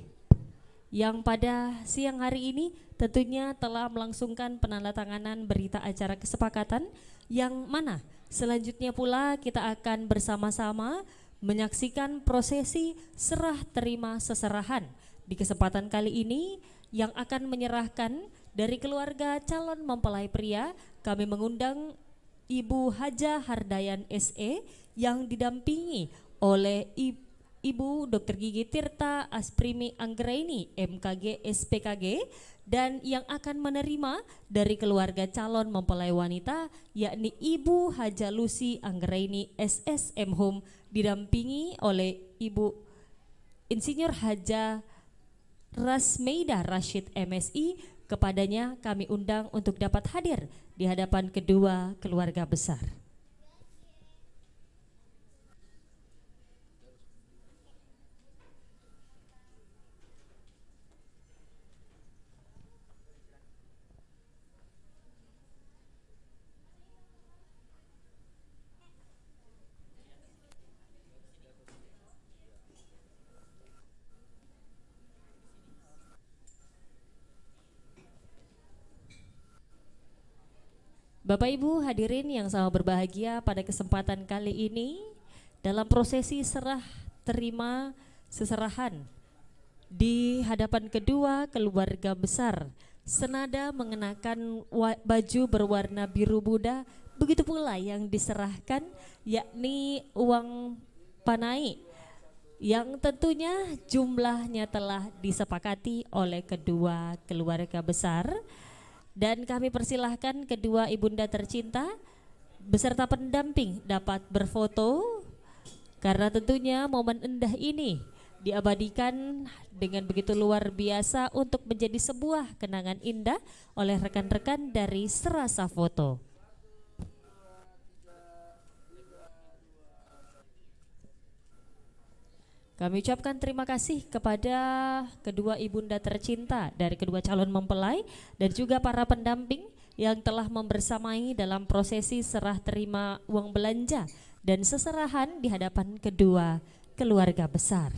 yang pada siang hari ini tentunya telah melangsungkan penandatanganan berita acara kesepakatan, yang mana selanjutnya pula kita akan bersama-sama menyaksikan prosesi serah terima seserahan. Di kesempatan kali ini yang akan menyerahkan dari keluarga calon mempelai pria, kami mengundang Ibu Haja Hardayan SE yang didampingi oleh Ibu Dr. Gigi Tirta Asprimi Anggraini MKG SPKG, dan yang akan menerima dari keluarga calon mempelai wanita yakni Ibu Haja Lucy Anggraini SSM Home didampingi oleh Ibu Insinyur Haja Rasmeida Rashid MSI. Kepadanya kami undang untuk dapat hadir di hadapan kedua keluarga besar. Bapak Ibu hadirin yang sama berbahagia, pada kesempatan kali ini dalam prosesi serah terima seserahan di hadapan kedua keluarga besar, senada mengenakan baju berwarna biru muda, begitu pula yang diserahkan yakni uang panai yang tentunya jumlahnya telah disepakati oleh kedua keluarga besar. Dan kami persilahkan kedua ibunda tercinta beserta pendamping dapat berfoto, karena tentunya momen indah ini diabadikan dengan begitu luar biasa untuk menjadi sebuah kenangan indah oleh rekan-rekan dari Serasa Foto. Kami ucapkan terima kasih kepada kedua ibunda tercinta dari kedua calon mempelai dan juga para pendamping yang telah membersamai dalam prosesi serah terima uang belanja dan seserahan di hadapan kedua keluarga besar.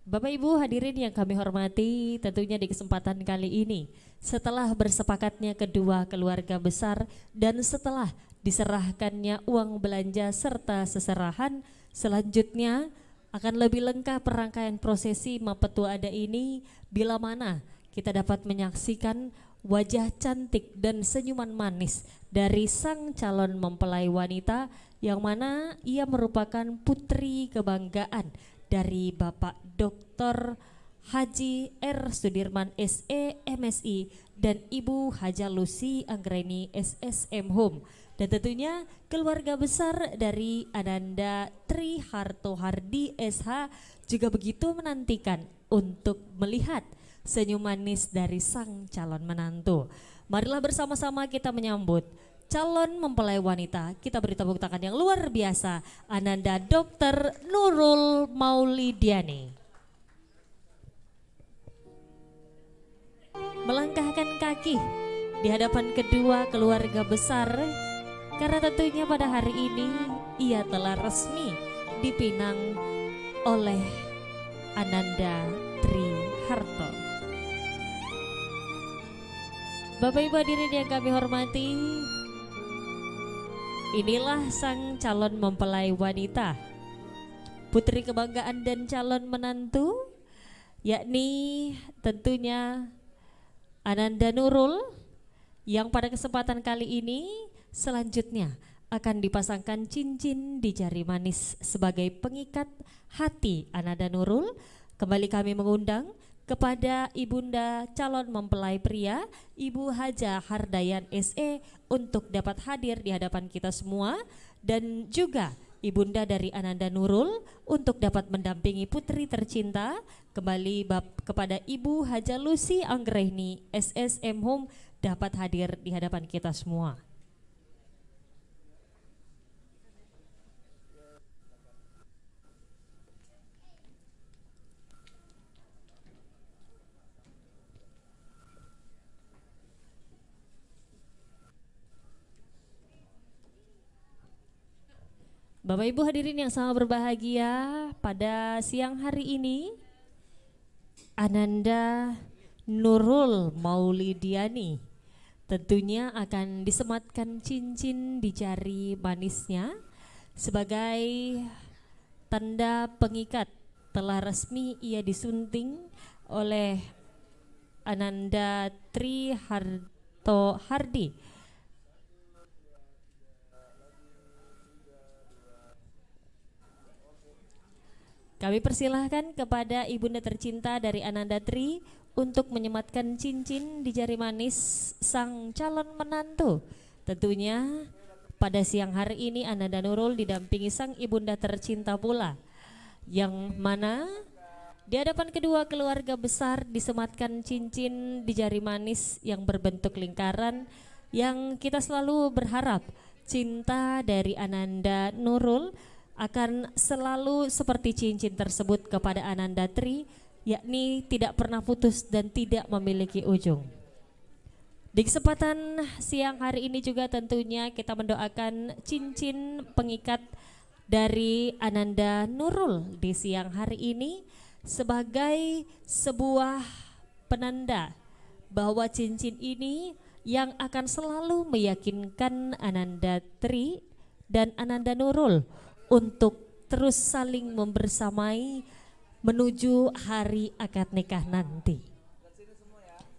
Bapak Ibu hadirin yang kami hormati, tentunya di kesempatan kali ini setelah bersepakatnya kedua keluarga besar dan setelah diserahkannya uang belanja serta seserahan, selanjutnya akan lebih lengkap rangkaian prosesi Mapetu Ada ini bila mana kita dapat menyaksikan wajah cantik dan senyuman manis dari sang calon mempelai wanita yang mana ia merupakan putri kebanggaan dari Bapak Dr. Haji R. Sudirman SE MSI dan Ibu Haja Lucy Anggreni SSM Home, dan tentunya keluarga besar dari Ananda Tri Harto Hardi SH juga begitu menantikan untuk melihat senyum manis dari sang calon menantu. Marilah bersama-sama kita menyambut calon mempelai wanita. Kita beri tepuk tangan yang luar biasa, Ananda Dr. Nurul Maulidiani. Melangkahkan kaki di hadapan kedua keluarga besar, karena tentunya pada hari ini ia telah resmi dipinang oleh Ananda Tri Harto. Bapak Ibu hadirin yang kami hormati, inilah sang calon mempelai wanita, putri kebanggaan dan calon menantu, yakni tentunya Ananda Nurul, yang pada kesempatan kali ini selanjutnya akan dipasangkan cincin di jari manis sebagai pengikat hati Ananda Nurul. Kembali kami mengundang kepada ibunda calon mempelai pria, Ibu Haja Hardayan SE, untuk dapat hadir di hadapan kita semua, dan juga ibunda dari Ananda Nurul untuk dapat mendampingi putri tercinta. Kembali kepada Ibu Haja Lucy Anggreni SSM Home dapat hadir di hadapan kita semua. Bapak Ibu hadirin yang sangat berbahagia, pada siang hari ini Ananda Nurul Maulidiani tentunya akan disematkan cincin di jari manisnya sebagai tanda pengikat telah resmi ia disunting oleh Ananda Tri Harto Hardi. Kami persilahkan kepada ibunda tercinta dari Ananda Tri untuk menyematkan cincin di jari manis sang calon menantu. Tentunya pada siang hari ini Ananda Nurul didampingi sang ibunda tercinta pula, yang mana di hadapan kedua keluarga besar disematkan cincin di jari manis yang berbentuk lingkaran, yang kita selalu berharap cinta dari Ananda Nurul akan selalu seperti cincin tersebut kepada Ananda Tri, yakni tidak pernah putus dan tidak memiliki ujung. Di kesempatan siang hari ini juga tentunya kita mendoakan cincin pengikat dari Ananda Nurul di siang hari ini sebagai sebuah penanda bahwa cincin ini yang akan selalu meyakinkan Ananda Tri dan Ananda Nurul untuk terus saling membersamai menuju hari akad nikah nanti.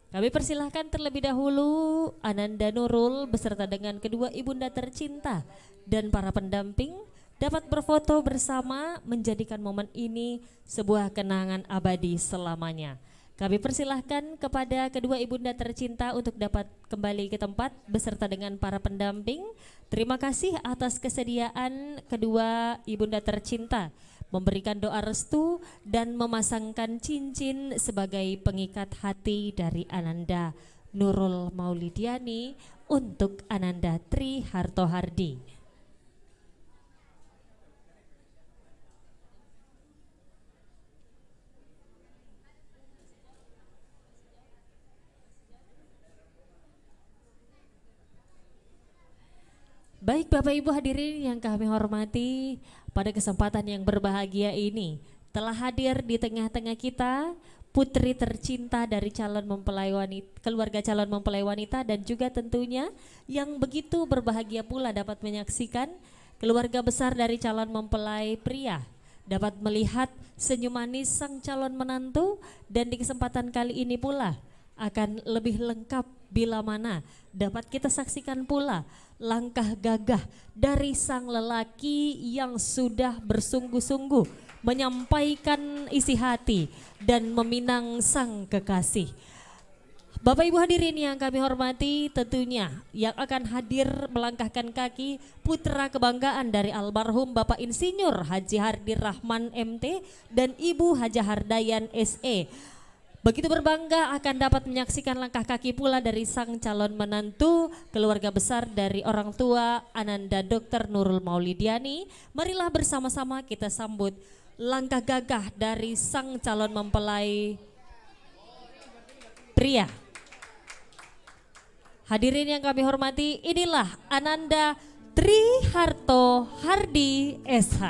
Kami persilahkan terlebih dahulu Ananda Nurul beserta dengan kedua ibunda tercinta dan para pendamping dapat berfoto bersama menjadikan momen ini sebuah kenangan abadi selamanya. Kami persilahkan kepada kedua ibunda tercinta untuk dapat kembali ke tempat beserta dengan para pendamping. Terima kasih atas kesediaan kedua ibunda tercinta memberikan doa restu dan memasangkan cincin sebagai pengikat hati dari Ananda Nurul Maulidiani untuk Ananda Tri Harto Hardi. Baik Bapak Ibu hadirin yang kami hormati, pada kesempatan yang berbahagia ini telah hadir di tengah-tengah kita putri tercinta dari calon mempelai wanita, keluarga calon mempelai wanita, dan juga tentunya yang begitu berbahagia pula dapat menyaksikan keluarga besar dari calon mempelai pria, dapat melihat senyum manis sang calon menantu. Dan di kesempatan kali ini pula akan lebih lengkap bila mana dapat kita saksikan pula langkah gagah dari sang lelaki yang sudah bersungguh-sungguh menyampaikan isi hati dan meminang sang kekasih. Bapak Ibu hadirin yang kami hormati, tentunya yang akan hadir melangkahkan kaki putra kebanggaan dari almarhum Bapak Insinyur Haji Hardi Rahman MT dan Ibu Haja Hardayan SE. Begitu berbangga akan dapat menyaksikan langkah kaki pula dari sang calon menantu keluarga besar dari orang tua Ananda Dr. Nurul Maulidiani. Marilah bersama-sama kita sambut langkah gagah dari sang calon mempelai pria. Hadirin yang kami hormati, inilah Ananda Triharto Hardi SH.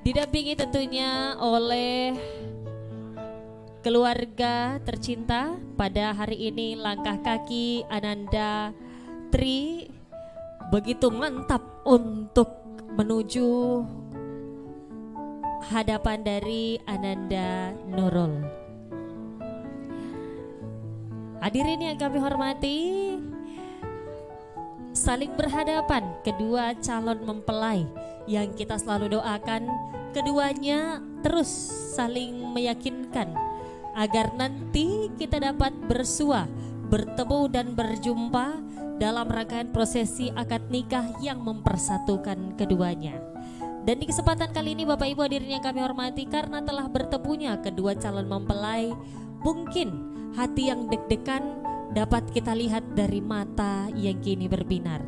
Didampingi tentunya oleh keluarga tercinta. Pada hari ini langkah kaki Ananda Tri begitu mantap untuk menuju hadapan dari Ananda Nurul. Hadirin yang kami hormati, saling berhadapan kedua calon mempelai yang kita selalu doakan keduanya terus saling meyakinkan agar nanti kita dapat bersua, bertemu dan berjumpa dalam rangkaian prosesi akad nikah yang mempersatukan keduanya. Dan di kesempatan kali ini Bapak Ibu hadirin yang kami hormati, karena telah bertemunya kedua calon mempelai, mungkin hati yang deg-degan dapat kita lihat dari mata yang kini berbinar.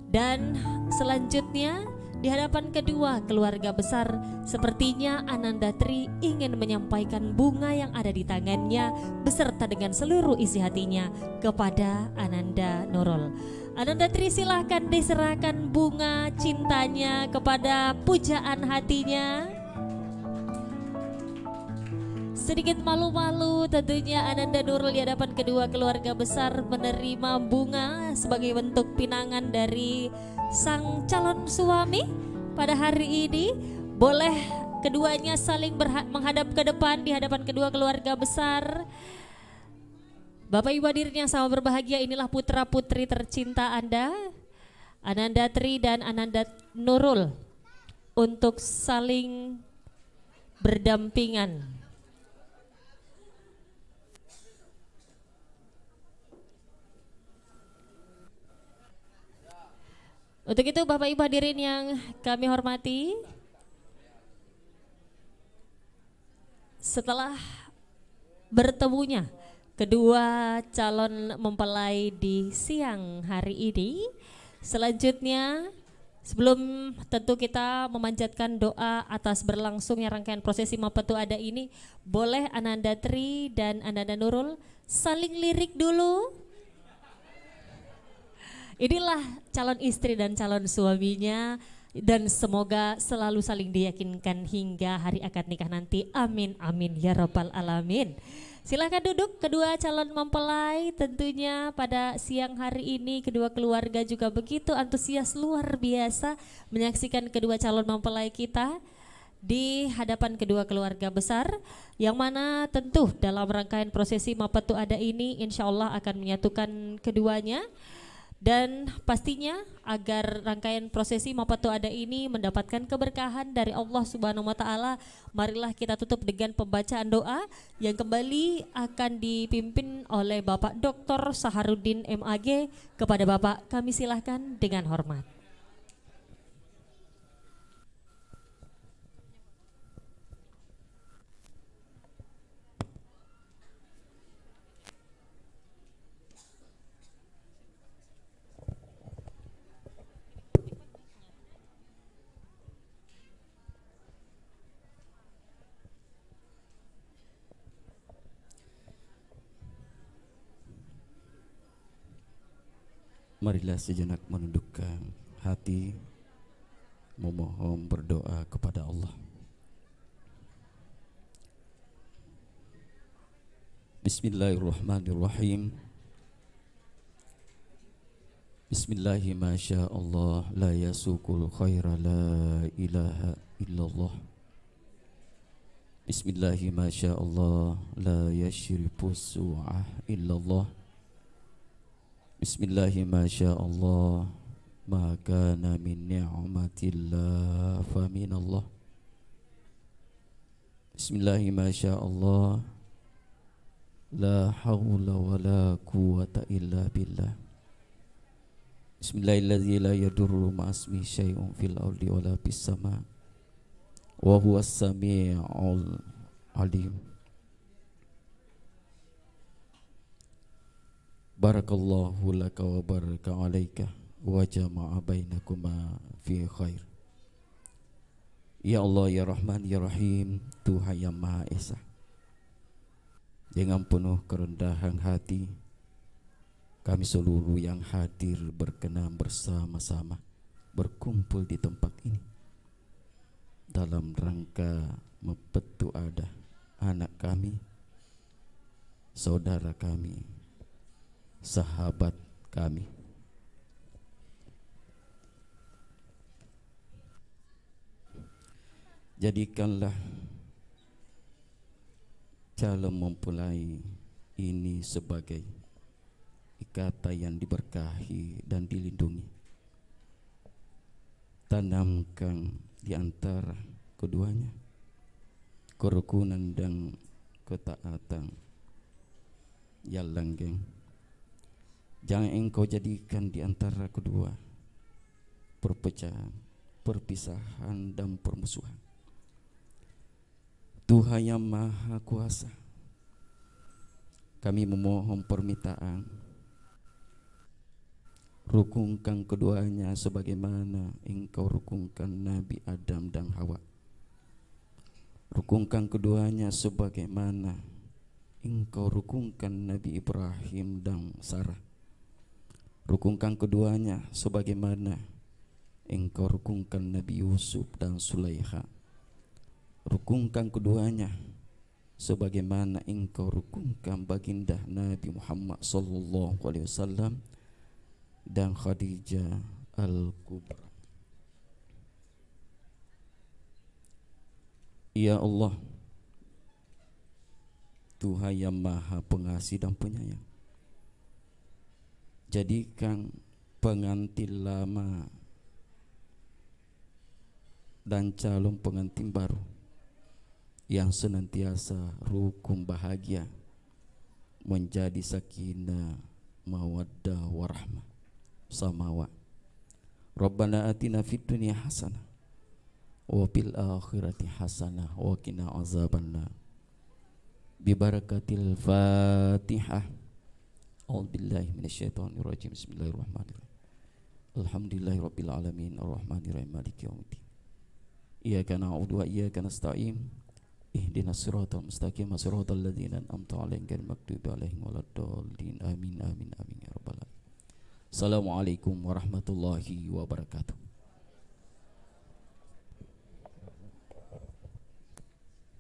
Dan selanjutnya di hadapan kedua keluarga besar, sepertinya Ananda Tri ingin menyampaikan bunga yang ada di tangannya beserta dengan seluruh isi hatinya kepada Ananda Nurul. Ananda Tri silahkan diserahkan bunga cintanya kepada pujaan hatinya. Sedikit malu-malu tentunya Ananda Nurul di hadapan kedua keluarga besar menerima bunga sebagai bentuk pinangan dari sang calon suami pada hari ini. Boleh keduanya saling menghadap ke depan di hadapan kedua keluarga besar. Bapak Ibu hadirin yang sama berbahagia, inilah putra putri tercinta Anda, Ananda Tri dan Ananda Nurul, untuk saling berdampingan. Untuk itu Bapak Ibu hadirin yang kami hormati, setelah bertemunya kedua calon mempelai di siang hari ini, selanjutnya sebelum tentu kita memanjatkan doa atas berlangsungnya rangkaian prosesi Mapetu Ada ini, boleh Ananda Tri dan Ananda Nurul saling lirik dulu. Inilah calon istri dan calon suaminya, dan semoga selalu saling diyakinkan hingga hari akad nikah nanti. Amin amin ya rabbal alamin. Silakan duduk kedua calon mempelai. Tentunya pada siang hari ini kedua keluarga juga begitu antusias luar biasa menyaksikan kedua calon mempelai kita di hadapan kedua keluarga besar, yang mana tentu dalam rangkaian prosesi Mapetu Ada ini insya Allah akan menyatukan keduanya. Dan pastinya agar rangkaian prosesi Mapetu Ada ini mendapatkan keberkahan dari Allah Subhanahu wa taala, marilah kita tutup dengan pembacaan doa yang kembali akan dipimpin oleh Bapak Dr. Saharudin MAG. Kepada Bapak kami silahkan dengan hormat. Marilah sejenak menundukkan hati, memohon berdoa kepada Allah. Bismillahirrahmanirrahim. Bismillahi ma sya Allah la yasukul khaira la ilaha illallah. Bismillahi ma sya Allah la yashribu su'ah illallah. Bismillahi ma sya Allah ma kana min ni'matillah fa minallah. Bismillahi ma sya Allah la hawla wa la quwwata illa billah. Bismillahirrahmanirrahim. La yadurru ma'asmi syai'un fil ardi wa la bis sama' wa huwas sami'ul alim. Barakallahu laka wa baraka alaika wa jama'a bainakuma fi khair. Ya Allah, ya Rahman, ya Rahim, Tuhan yang Maha Esa, dengan penuh kerendahan hati kami seluruh yang hadir berkenan bersama-sama berkumpul di tempat ini dalam rangka mempetu ada anak kami, saudara kami, sahabat kami. Jadikanlah calon mempelai ini sebagai ikatan yang diberkahi dan dilindungi. Tanamkan di antara keduanya kerukunan dan ketaatan yang langgeng. Jangan engkau jadikan di antara kedua perpecahan, perpisahan dan permusuhan. Tuhan yang Maha Kuasa, kami memohon permintaan, rukunkan keduanya sebagaimana engkau rukunkan Nabi Adam dan Hawa. Rukunkan keduanya sebagaimana engkau rukunkan Nabi Ibrahim dan Sarah. Rukunkan keduanya sebagaimana engkau rukunkan Nabi Yusuf dan Sulaiha. Rukunkan keduanya sebagaimana engkau rukunkan baginda Nabi Muhammad sallallahu alaihi wasallam dan Khadijah Al-Kubra. Ya Allah, Tuhan yang Maha Pengasih dan Penyayang, jadikan pengantin lama dan calon pengantin baru yang senantiasa rukun bahagia menjadi sakinah mawaddah warahmah samawa. Rabbana atina fid dunya hasanah wa fil akhirati hasanah wa qina azabannar. Bi barakatil Fatihah. A'udzubillahi minasyaitonir rajim. Bismillahirrahmanirrahim. Alhamdulillahirabbil alamin arrahmanirrahim maliki yaumiddin. Iyyaka na'budu wa iyyaka nasta'in. Ihdinas siratal mustaqim siratal ladzina an'amta 'alaihim ghairil maghdubi 'alaihim waladdallin. Amin amin amin ya rabbal alamin. Assalamualaikum warahmatullahi wabarakatuh.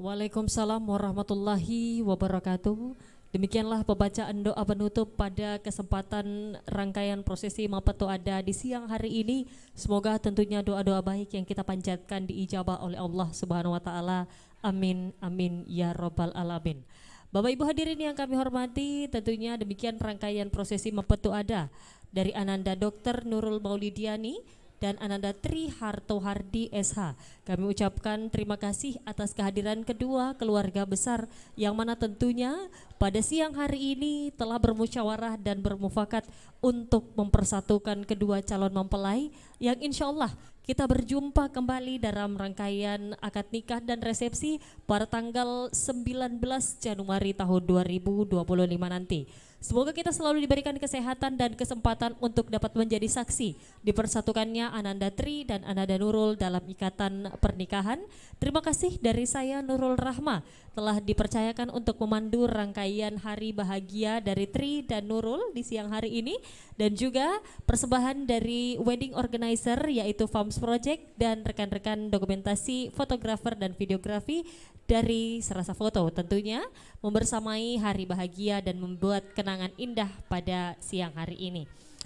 Waalaikumsalam warahmatullahi wabarakatuh. Demikianlah pembacaan doa penutup pada kesempatan rangkaian prosesi Mapetu Ada di siang hari ini. Semoga tentunya doa-doa baik yang kita panjatkan diijabah oleh Allah Subhanahu wa taala. Amin amin ya rabbal alamin. Bapak Ibu hadirin yang kami hormati, tentunya demikian rangkaian prosesi Mapetu Ada dari Ananda Dr. Nurul Maulidiani dan Ananda Tri Harto Hardi SH. Kami ucapkan terima kasih atas kehadiran kedua keluarga besar yang mana tentunya pada siang hari ini telah bermusyawarah dan bermufakat untuk mempersatukan kedua calon mempelai yang insya Allah kita berjumpa kembali dalam rangkaian akad nikah dan resepsi pada tanggal 19 Januari tahun 2025 nanti. Semoga kita selalu diberikan kesehatan dan kesempatan untuk dapat menjadi saksi dipersatukannya Ananda Tri dan Ananda Nurul dalam ikatan pernikahan. Terima kasih dari saya Nurul Rahma telah dipercayakan untuk memandu rangkaian hari bahagia dari Tri dan Nurul di siang hari ini, dan juga persembahan dari wedding organizer yaitu Farms Project dan rekan-rekan dokumentasi fotografer dan videografi dari Serasa Foto, tentunya membersamai hari bahagia dan membuat kenangan indah pada siang hari ini.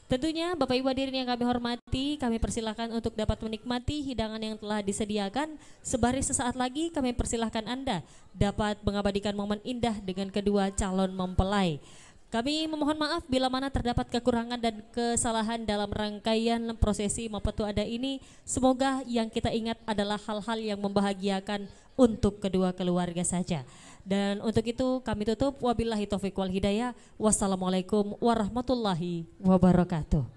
Tentunya Bapak Ibu hadirin yang kami hormati, kami persilahkan untuk dapat menikmati hidangan yang telah disediakan. Sebaris sesaat lagi kami persilahkan Anda dapat mengabadikan momen indah dengan kedua calon mempelai. Kami memohon maaf bila mana terdapat kekurangan dan kesalahan dalam rangkaian prosesi Mapetu Ada ini. Semoga yang kita ingat adalah hal-hal yang membahagiakan untuk kedua keluarga saja. Dan untuk itu kami tutup, wabillahi taufiq wal hidayah. Wassalamualaikum warahmatullahi wabarakatuh.